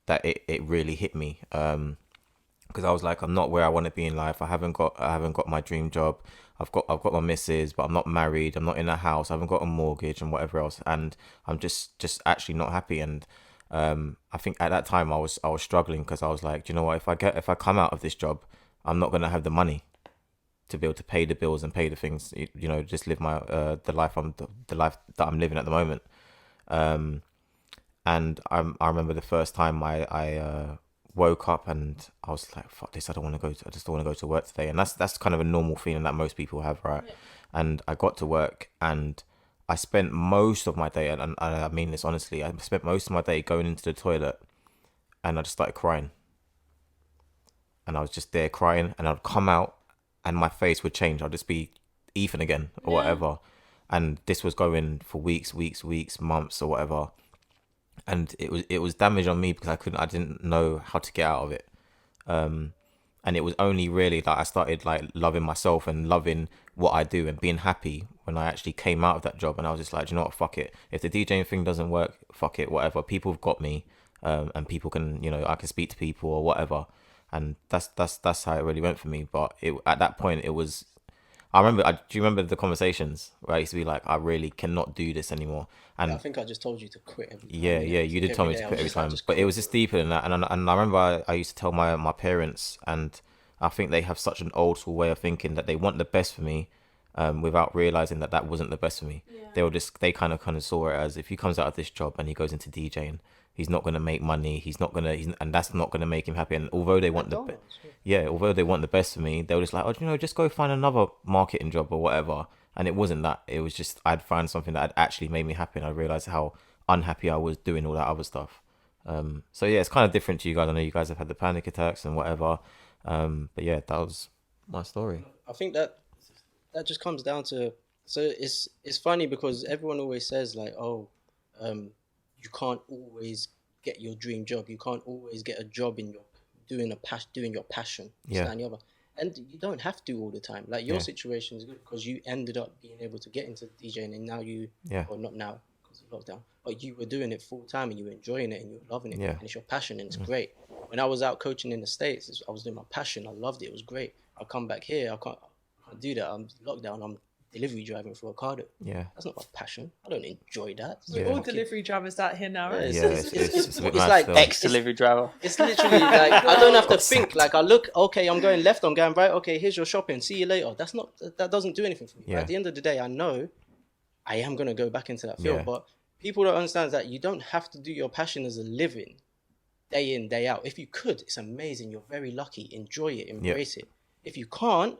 A: that it really hit me. Because I was like, I'm not where I want to be in life. I haven't got my dream job. I've got my missus, but I'm not married. I'm not in a house. I haven't got a mortgage and whatever else, and I'm just actually not happy. And I think at that time I was struggling, because I was like, do you know what? If I come out of this job, I'm not gonna have the money to be able to pay the bills and pay the things. Just live my the life that I'm living at the moment. And I remember the first time I woke up and I was like, fuck this, I just don't want to go to work today. And that's kind of a normal feeling that most people have, right? Yeah. And I got to work and I spent most of my day, and I mean this honestly, I spent most of my day going into the toilet and I just started crying. And I was just there crying, and I'd come out and my face would change. I'd just be Ethan again or whatever. And this was going for weeks, months or whatever. And it was damage on me because I didn't know how to get out of it. And it was only really that I started like loving myself and loving what I do and being happy when I actually came out of that job. And I was just like, do you know what, fuck it. If the DJing thing doesn't work, fuck it, whatever. People have got me, and people can, I can speak to people or whatever. And that's how it really went for me. But at that point it was, I remember, do you remember the conversations where I used to be like, I really cannot do this anymore? And
D: I think I just told you to quit every time.
A: Yeah, you did tell me to quit every time. But it was just deeper than that. And I remember I used to tell my parents, and I think they have such an old school way of thinking that they want the best for me, without realizing that wasn't the best for me. Yeah. They kind of saw it as, if he comes out of this job and he goes into DJing, he's not going to make money. And that's not going to make him happy. And although they want although they want the best for me, they were just like, oh, just go find another marketing job or whatever. And it wasn't that. It was just, I'd find something that had actually made me happy, and I realized how unhappy I was doing all that other stuff. So yeah, it's kind of different to you guys. I know you guys have had the panic attacks and whatever. But yeah, that was my story.
D: I think that just comes down to, so it's funny because everyone always says like, oh, you can't always get your dream job. You can't always get a job in doing your passion.
A: Yeah.
D: And the other. And you don't have to all the time. Like your situation is good because you ended up being able to get into DJing, and now or not now because of lockdown, but you were doing it full time and you were enjoying it and you were loving it.
A: Yeah.
D: And it's your passion and it's great. When I was out coaching in the States, I was doing my passion. I loved it. It was great. I come back here. I can't do that. I'm lockdown. I'm delivery driving for Ocado.
A: Yeah.
D: That's not my passion. I don't enjoy that.
C: We're all delivery drivers out here now, right?
A: Yeah, it's a bit mad
D: like
A: still.
B: Ex-delivery driver.
D: It's literally like, I don't have to think. Like, I look, okay, I'm going left, I'm going right. Okay, here's your shopping. See you later. That doesn't do anything for me.
A: Yeah.
D: At the end of the day, I know I am going to go back into that field. Yeah. But people don't understand that you don't have to do your passion as a living day in, day out. If you could, it's amazing. You're very lucky. Enjoy it. Embrace it. If you can't,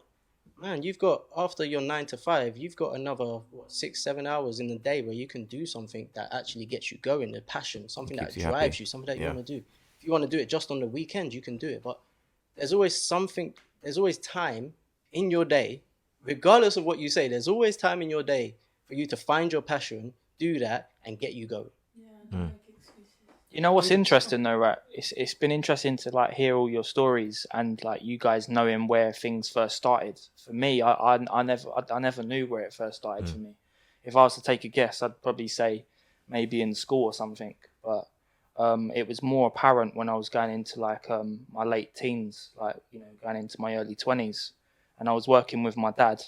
D: man, you've got, after your 9 to 5, you've got another 6-7 hours in the day where you can do something that actually gets you going, a passion, something that drives you, something that you want to do. If you want to do it just on the weekend, you can do it. But there's always time in your day, regardless of what you say, there's always time in your day for you to find your passion, do that, and get you going.
E: Yeah.
B: You know what's interesting though, right? It's been interesting to like hear all your stories and like you guys knowing where things first started. For me, I never knew where it first started for me. If I was to take a guess, I'd probably say maybe in school or something. But it was more apparent when I was going into like my late teens, like going into my early 20s, and I was working with my dad,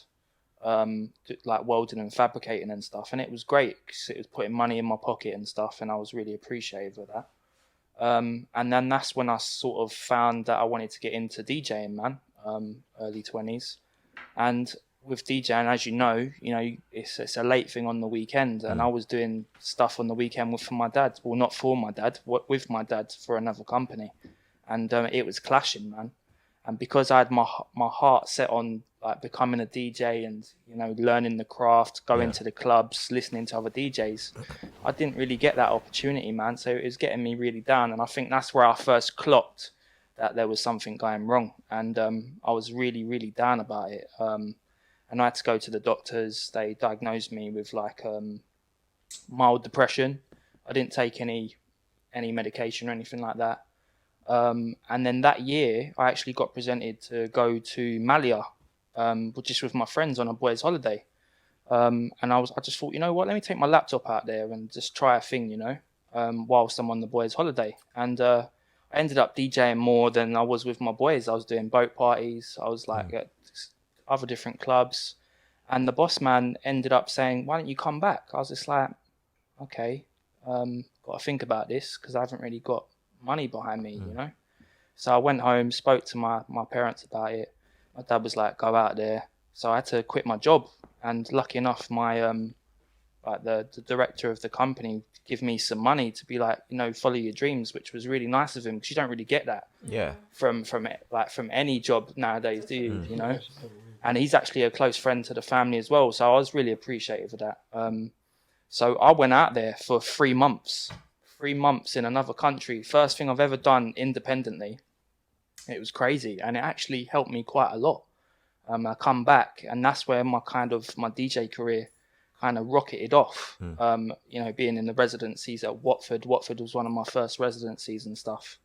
B: like welding and fabricating and stuff, and it was great because it was putting money in my pocket and stuff, and I was really appreciative of that. And then that's when I sort of found that I wanted to get into DJing, man. Early 20s, and with DJing, as you know, it's a late thing on the weekend, and I was doing stuff on the weekend for my dad. Well, not for my dad, with my dad for another company, and it was clashing, man. And because I had my heart set on like becoming a DJ and learning the craft, going to the clubs, listening to other DJs, I didn't really get that opportunity, man. So it was getting me really down, and I think that's where I first clocked that there was something going wrong, and I was really, really down about it. And I had to go to the doctors. They diagnosed me with like mild depression. I didn't take any medication or anything like that. And then that year, I actually got presented to go to Malia, just with my friends on a boys' holiday. And I just thought, you know what, let me take my laptop out there and just try a thing, whilst I'm on the boys' holiday. And I ended up DJing more than I was with my boys. I was doing boat parties. I was like at other different clubs. And the boss man ended up saying, why don't you come back? I was just like, okay, got to think about this because I haven't really got money behind me, you know? So I went home, spoke to my parents about it. My dad was like, go out there. So I had to quit my job. And lucky enough, my like the director of the company give me some money to be like, you know, follow your dreams, which was really nice of him because you don't really get that from any job nowadays, do you? You know? And he's actually a close friend to the family as well. So I was really appreciative of that. So I went out there for 3 months. 3 months in another country. First thing I've ever done independently. It was crazy. And it actually helped me quite a lot. I come back and that's where my DJ career kind of rocketed off. You know, being in the residencies at Watford. Watford was one of my first residencies and stuff.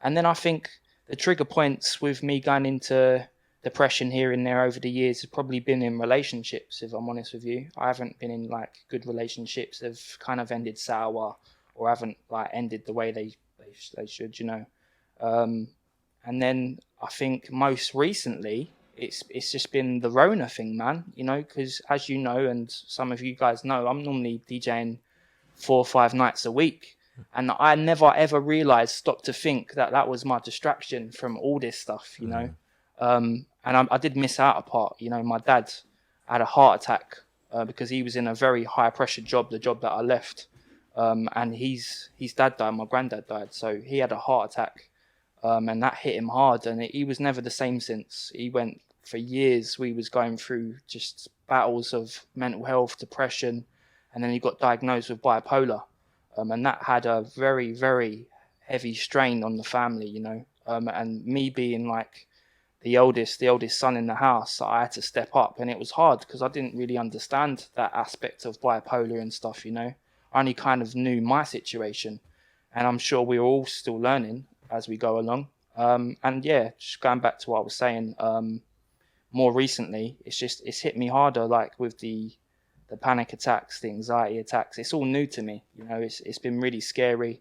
B: And then I think the trigger points with me going into depression here and there over the years has probably been in relationships, if I'm honest with you. I haven't been in like good relationships. They've kind of ended sour or haven't like ended the way they should, you know. And then I think most recently it's just been the Rona thing, man, you know, because as you know, and some of you guys know, I'm normally DJing 4 or 5 nights a week. And I never ever realized, stopped to think that was my distraction from all this stuff, you know. And I did miss out a part, you know. My dad had a heart attack because he was in a very high pressure job, the job that I left. And his dad died, my granddad died. So he had a heart attack and that hit him hard. And he was never the same since. He went for years. We was going through just battles of mental health, depression. And then he got diagnosed with bipolar. And that had a very, very heavy strain on the family, you know. And me being like the eldest son in the house, I had to step up, and it was hard because I didn't really understand that aspect of bipolar and stuff, you know. I only kind of knew my situation, and I'm sure we're all still learning as we go along. And yeah, just going back to what I was saying, more recently, it's hit me harder, like with the panic attacks, the anxiety attacks. It's all new to me, you know. It's been really scary.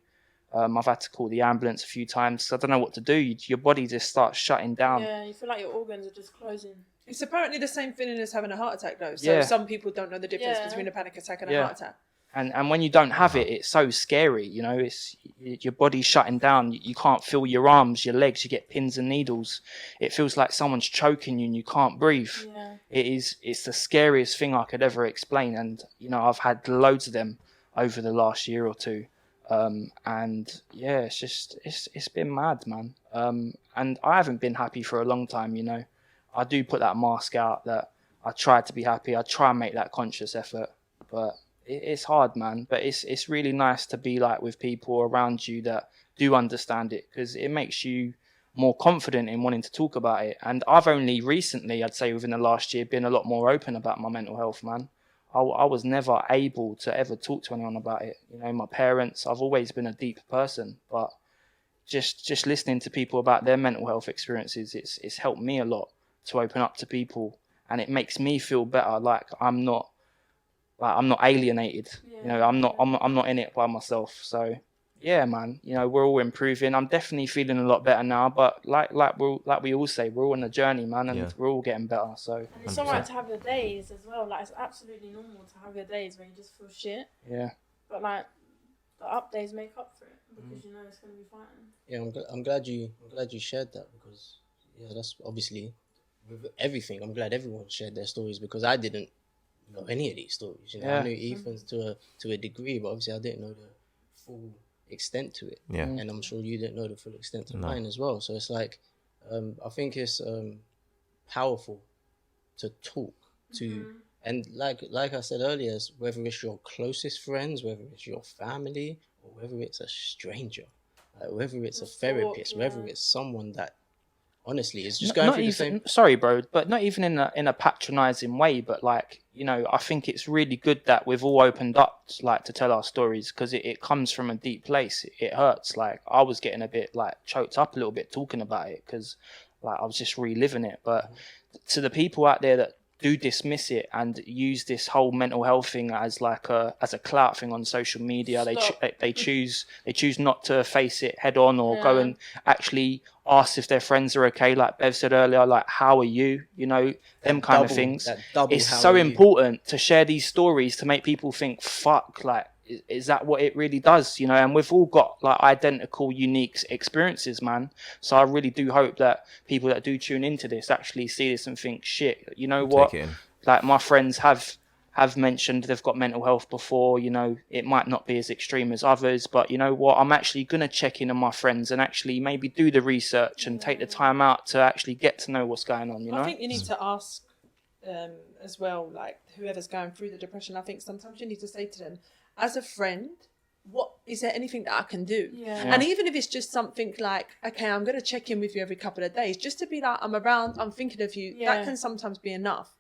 B: I've had to call the ambulance a few times. I don't know what to do. Your body just starts shutting down.
E: Yeah, you feel like your organs are just closing.
C: It's apparently the same feeling as having a heart attack, though. So some people don't know the difference between a panic attack and a heart attack.
B: And when you don't have it, it's so scary, you know. It's your body's shutting down. You can't feel your arms, your legs. You get pins and needles. It feels like someone's choking you and you can't breathe.
E: Yeah.
B: It's the scariest thing I could ever explain. And, you know, I've had loads of them over the last year or two. And yeah, it's been mad, man. And I haven't been happy for a long time, you know. I do put that mask out that I try to be happy. I try and make that conscious effort, but it's hard, man. But it's really nice to be like with people around you that do understand it, because it makes you more confident in wanting to talk about it. And I've only recently, I'd say within the last year, been a lot more open about my mental health, man. I was never able to ever talk to anyone about it. You know, my parents, I've always been a deep person, but just listening to people about their mental health experiences, it's helped me a lot to open up to people, and it makes me feel better. Like I'm not alienated.
E: Yeah.
B: You know, I'm not in it by myself. So yeah, man, you know, we're all improving. I'm definitely feeling a lot better now, but like we all say, we're all on a journey, man, and we're all getting better. So
E: and it's alright to have your days as well. Like, it's absolutely normal to have your days where you just feel shit.
B: Yeah.
E: But like, the up days make up for it because you know it's gonna be fine.
D: Yeah, I'm glad you shared that, because that's obviously with everything. I'm glad everyone shared their stories, because I didn't know any of these stories. You know, I knew Ethan's to a degree, but obviously I didn't know the full extent to it.
A: Yeah.
D: And I'm sure you didn't know the full extent to mine as well. So it's like, I think it's powerful to talk to, and like I said earlier, whether it's your closest friends, whether it's your family, or whether it's a stranger, whether it's a therapist, whether it's someone that honestly is just going through the same.
B: Sorry, bro, but not even in a patronizing way. But like, you know, I think it's really good that we've all opened up, like, to tell our stories, because it comes from a deep place. It hurts. Like, I was getting a bit like choked up a little bit talking about it, because like I was just reliving it. But to the people out there that do dismiss it and use this whole mental health thing as like a clout thing on social media. They choose not to face it head on or go and actually ask if their friends are okay. Like Bev said earlier, like, how are you? You know, them kind of things. It's so important to share these stories to make people think, fuck, like, is that what it really does? You know, and we've all got like identical, unique experiences, man. So I really do hope that people that do tune into this actually see this and think, shit, you know what? Like, my friends have mentioned they've got mental health before. You know, it might not be as extreme as others, but you know what? I'm actually gonna check in on my friends and actually maybe do the research and take the time out to actually get to know what's going on. You know,
C: I think you need to ask as well, like whoever's going through the depression. I think sometimes you need to say to them, as a friend, what is there anything that I can do? And even if it's just something like, okay, I'm going to check in with you every couple of days, just to be like, I'm around, I'm thinking of you, that can sometimes be enough.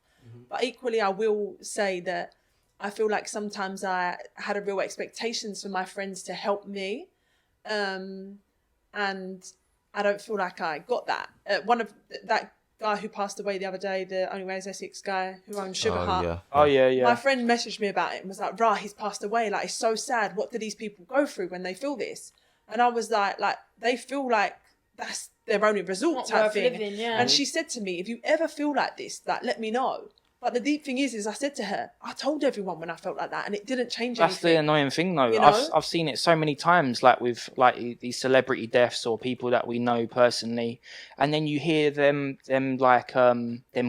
C: But equally, I will say that I feel like sometimes I had a real expectations for my friends to help me. And I don't feel like I got that. One of that guy who passed away the other day, the Only Way is Essex guy who owns Sugar Hut. My friend messaged me about it and was like, rah, he's passed away. Like, it's so sad. What do these people go through when they feel this? And I was like, they feel like that's their only resort type thing. Living, and she said to me, if you ever feel like this, like, let me know. But the deep thing is I said to her, I told everyone when I felt like that, and it didn't change anything.
B: That's the annoying thing, though. You know? I've seen it so many times, like with like these celebrity deaths or people that we know personally, and then you hear them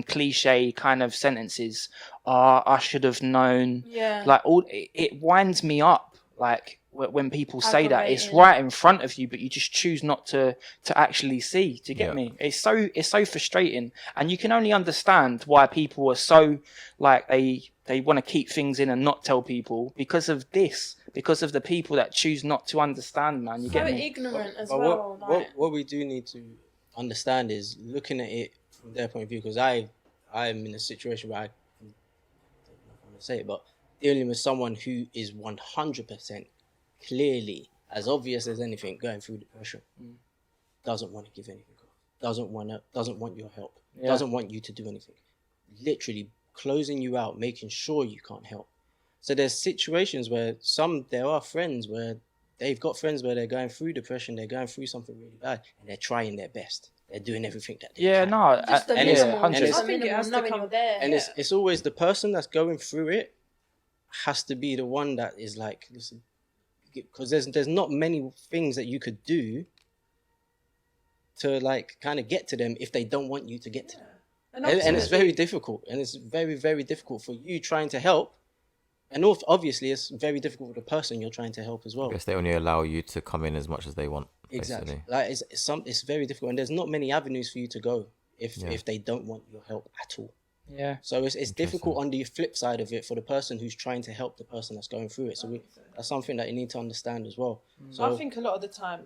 B: cliche kind of sentences. I should have known. Yeah. Like, it winds me up. Like, when people say that, it's right in front of you, but you just choose not to actually see. Do you get me? It's so frustrating, and you can only understand why people are so like they want to keep things in and not tell people because of this, because of the people that choose not to understand, man. You get me?
E: Ignorant as well.
D: What we do need to understand is looking at it from their point of view, because I'm in a situation where I don't want to say it, but dealing with someone who is 100% clearly, as obvious as anything, going through depression, doesn't want to give anything up, doesn't want your help, doesn't want you to do anything, literally closing you out, making sure you can't help. So there's situations where there are friends where they've got friends where they're going through depression, they're going through something really bad, and they're trying their best. They're doing everything that they can. And it's always the person that's going through it has to be the one that is like, listen, because there's not many things that you could do to like kind of get to them if they don't want you to get to them. And it's very difficult, and it's very, very difficult for you trying to help, and obviously it's very difficult for the person you're trying to help as well.
A: I guess they only allow you to come in as much as they want.
D: Exactly. Like it's very difficult, and there's not many avenues for you to go if they don't want your help at all.
B: Yeah.
D: So it's difficult on the flip side of it for the person who's trying to help the person that's going through it. So that's something that you need to understand as well. So
C: I think a lot of the time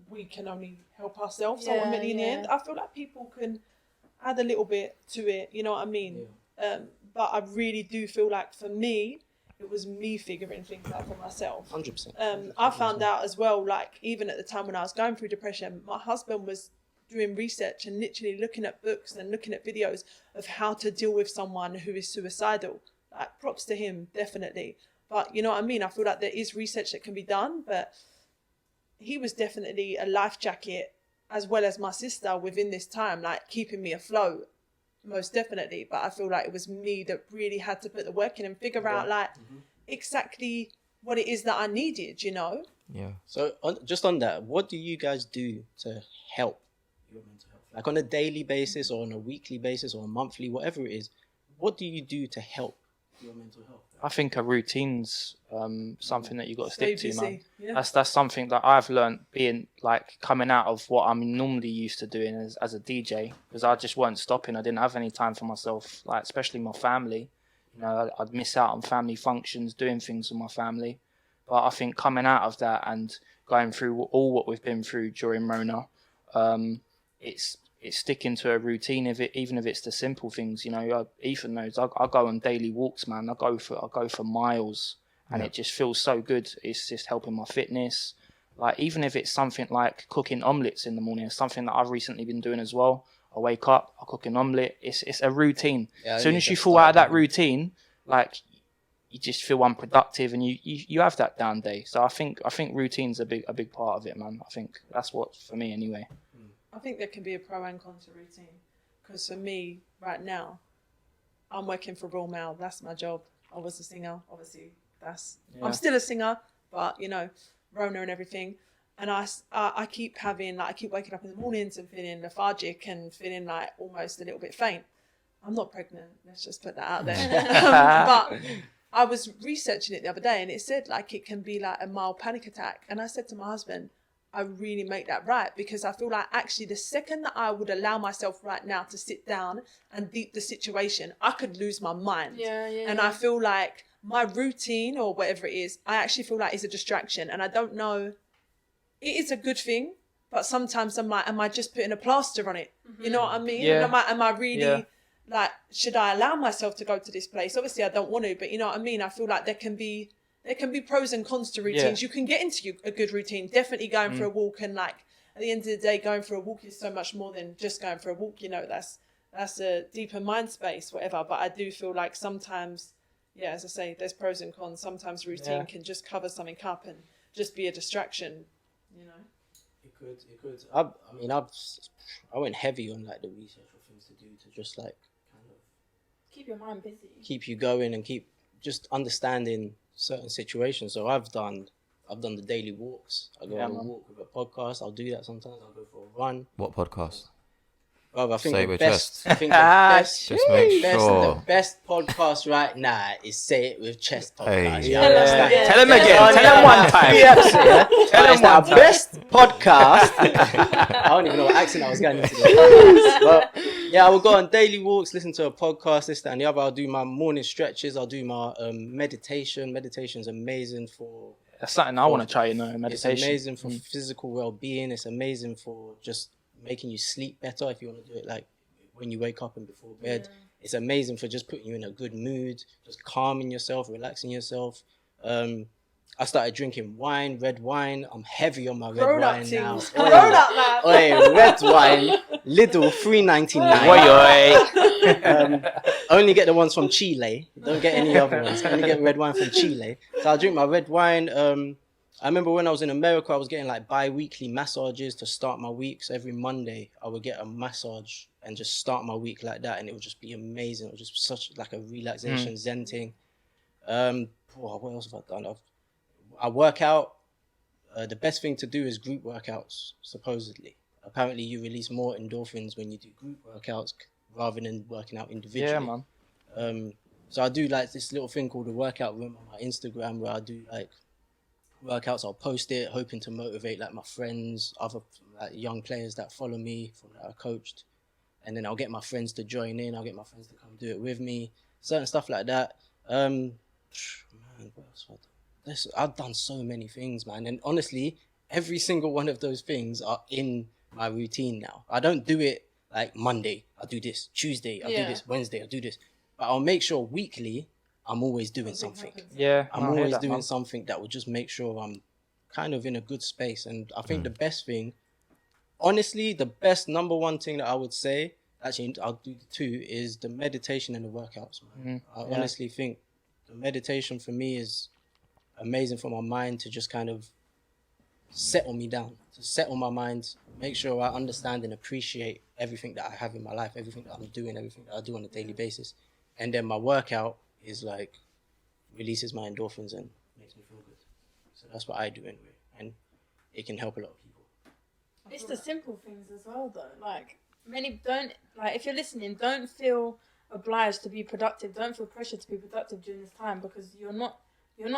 C: we can only help ourselves ultimately in the end. I feel like people can add a little bit to it, you know what I mean? Yeah. But I really do feel like for me, it was me figuring things out for myself.
D: 100%.
C: I found out as well, like even at the time when I was going through depression, my husband was doing research and literally looking at books and looking at videos of how to deal with someone who is suicidal. Like, props to him, definitely. But you know what I mean? I feel like there is research that can be done, but he was definitely a life jacket, as well as my sister, within this time, like keeping me afloat, most definitely. But I feel like it was me that really had to put the work in and figure out like exactly what it is that I needed, you know?
A: Yeah.
D: So just on that, what do you guys do to help your mental health? Like on a daily basis or on a weekly basis or a monthly, whatever it is, what do you do to help your mental health?
B: I think a routine's something that you got to stick to, man.
C: Yeah.
B: That's something that I've learned being like coming out of what I'm normally used to doing as a DJ, because I just weren't stopping. I didn't have any time for myself, like especially my family. You know, I'd miss out on family functions, doing things with my family. But I think coming out of that and going through all what we've been through during Rona, it's sticking to a routine, even if it's the simple things. You know, Ethan knows I go on daily walks, man. I go for miles, and it just feels so good. It's just helping my fitness. Like even if it's something like cooking omelets in the morning, it's something that I've recently been doing as well. I wake up, I cook an omelette. It's a routine.
D: Yeah,
B: As soon as you fall out of that routine, like you just feel unproductive, and you have that down day. So I think routine's a big part of it, man. I think that's what for me anyway.
C: I think there can be a pro and con to routine, because for me right now, I'm working for Royal Mail. That's my job. I was a singer, obviously. I'm still a singer, but you know, Rona and everything. And I keep waking up in the mornings and feeling lethargic and feeling like almost a little bit faint. I'm not pregnant. Let's just put that out there. But I was researching it the other day, and it said like it can be like a mild panic attack. And I said to my husband, I really make that right, because I feel like actually the second that I would allow myself right now to sit down and deep the situation, I could lose my mind. And I feel like my routine or whatever it is, I actually feel like is a distraction. And I don't know, it is a good thing, but sometimes I'm like, am I just putting a plaster on it? You know what I mean?
B: Yeah.
C: Am I really like, should I allow myself to go to this place? Obviously I don't want to, but you know what I mean? I feel like there can be pros and cons to routines. You can get into a good routine. Definitely going for a walk, and like at the end of the day, going for a walk is so much more than just going for a walk. You know, that's a deeper mind space, whatever. But I do feel like sometimes, as I say, there's pros and cons. Sometimes routine can just cover something up and just be a distraction. You know,
D: it could. I went heavy on like the research of things to do to just like kind of
E: keep your mind busy,
D: keep you going, and keep just understanding certain situations. So I've done the daily walks. I go on a walk with a podcast. I'll do that sometimes. I'll go for a run.
A: What podcast?
D: Well, I think
A: Say it
D: the
A: with
D: best.
A: chest.
D: I think the best.
A: Just make sure.
D: The best podcast right now is Say It With Chest podcast.
A: Hey.
D: You understand?
B: Tell them again. Tell them one time.
D: Tell them our best podcast. I don't even know what accent I was going into. But yeah, I will go on daily walks, listen to a podcast, this, that, and the other. I'll do my morning stretches. I'll do my meditation. Meditation's amazing for.
B: That's something I want to try. You know, meditation.
D: It's amazing for physical well-being. It's amazing for just making you sleep better if you want to do it like when you wake up and before bed. It's amazing for just putting you in a good mood, just calming yourself, relaxing yourself. I started drinking wine, red wine. I'm heavy on my red wine now.
C: Grown up, man.
D: Oi, red wine, Lidl, $3.99. Only get the ones from Chile. Don't get any other ones. Only get red wine from Chile. So I drink my red wine. I remember when I was in America, I was getting like bi-weekly massages to start my week. So every Monday, I would get a massage and just start my week like that. And it would just be amazing. It was just such like a relaxation, zen thing. What else have I done? I work out. The best thing to do is group workouts, supposedly. Apparently, you release more endorphins when you do group workouts rather than working out individually.
B: Yeah, man.
D: So I do like this little thing called the workout room on my Instagram where I do like workouts. I'll post it, hoping to motivate like my friends, other like young players that follow me from that I coached, and then I'll get my friends to join in. I'll get my friends to come do it with me. Certain stuff like that. Man, what else have I done? I've done so many things, man, and honestly, every single one of those things are in my routine now. I don't do it like Monday, I'll do this. Tuesday, I'll do this. Wednesday, I'll do this. But I'll make sure weekly, I'm always doing something.
B: Yeah,
D: I'm always doing something that will just make sure I'm kind of in a good space. And I think the best thing, honestly, the best number one thing that I would say, actually, I'll do the two, is the meditation and the workouts, man. I honestly think the meditation for me is amazing for my mind to just kind of settle me down, to settle my mind, make sure I understand and appreciate everything that I have in my life, everything that I'm doing, everything that I do on a daily basis. And then my workout is like releases my endorphins and makes me feel good. So that's what I do anyway, and it can help a lot of people.
E: It's the simple things as well, though. Like many don't like. If you're listening, don't feel obliged to be productive. Don't feel pressure to be productive during this time, because you're not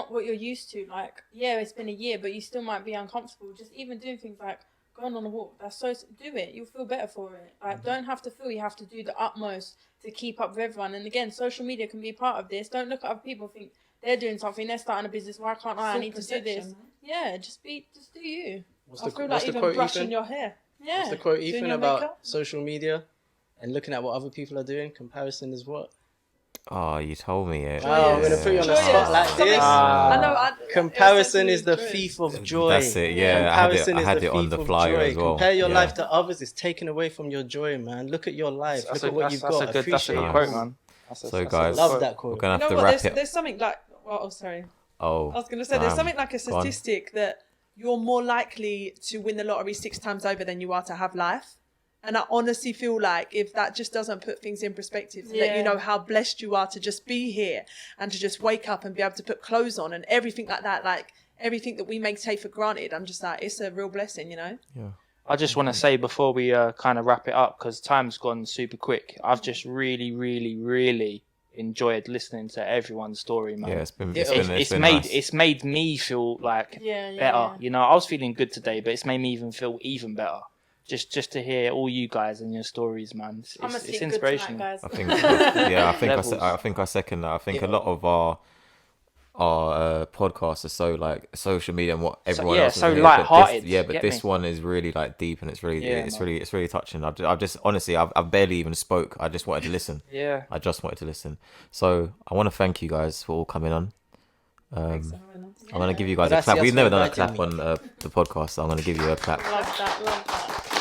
E: what you're used to. Like, yeah, it's been a year, but you still might be uncomfortable. Just even doing things like going on a walk. Do it. You'll feel better for it. Like, don't have to feel you have to do the utmost to keep up with everyone. And again, social media can be part of this. Don't look at other people, think they're doing something, they're starting a business. Why can't I? I need to do this. Man. Yeah, just do you.
C: I feel like even brushing your hair.
E: Yeah.
D: What's the quote, Ethan, about social media and looking at what other people are doing? Comparison is what?
A: Oh, you told me it.
D: Oh, I'm gonna put you on the spot like this.
C: I know.
D: Comparison is the
C: joyous.
D: thief of joy.
A: That's it. Yeah,
D: Comparison
A: I
D: is
A: had
D: the
A: it on
D: thief
A: the
D: of
A: flyer
D: joy.
A: as well.
D: Compare your
A: Yeah.
D: life to others. It's taken away from your joy, man. Look at your life. Look at what you've got.
B: That's a
D: Appreciate
B: good
D: it.
B: quote, man.
A: So, guys,
D: Love that
A: we're
D: quote.
A: gonna
C: You
A: have
C: know
A: to
C: what?
A: wrap it.
C: There's something like. Well, oh, sorry.
A: Oh,
C: I was going to say there's something like a statistic that you're more likely to win the lottery 6 times over than you are to have life. And I honestly feel like if that just doesn't put things in perspective, to let you know how blessed you are to just be here and to just wake up and be able to put clothes on and everything like that, like everything that we may take for granted, I'm just like, it's a real blessing, you know?
A: Yeah.
B: I just want to say before we kind of wrap it up, because time's gone super quick. I've just really, really, really enjoyed listening to everyone's story, man.
A: Yeah, it's been
B: It's made me feel like better. You know, I was feeling good today, but it's made me even feel even better. Just to hear all you guys and your stories, man. It's inspirational.
E: Guys.
A: I think, yeah, I think I second that. I think a lot of our podcasts are so like social media and what everyone else is
B: so
A: here,
B: light-hearted.
A: but this one is really like deep and it's really touching. I've just honestly I've barely even spoke. I just wanted to listen.
B: Yeah.
A: I just wanted to listen. So I want to thank you guys for all coming on. I'm gonna give you guys a clap. We've never done a clap on the podcast, so I'm gonna give you a clap.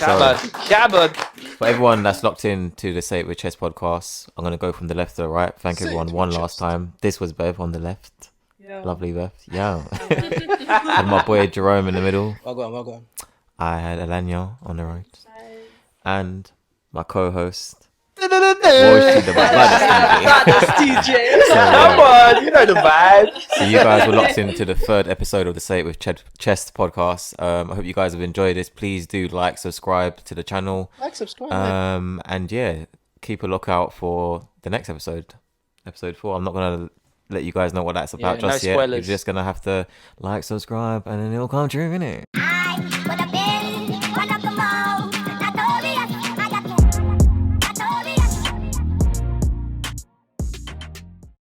E: Love that.
B: Shabbat.
A: For everyone that's locked in to the Say It With Chest podcast, I'm going to go from the left to the right. Thank everyone one last time. This was Bev on the left.
C: Yeah.
A: Lovely Bev. Yeah. And my boy Jerome in the middle.
D: Well gone.
A: I had Alanya on the right. And my co-host, Walshy, the baddest DJ.
B: Come on, you know the vibe.
A: So you guys were locked into the 3rd episode of the Say It With Chest podcast. I hope you guys have enjoyed this. Please do like, subscribe to the channel.
D: Subscribe.
A: And yeah, keep a lookout for the next episode. Episode 4. I'm not going to let you guys know what that's about just yet.
B: Spoilers.
A: You're just going to have to like, subscribe, and then it'll come true, innit?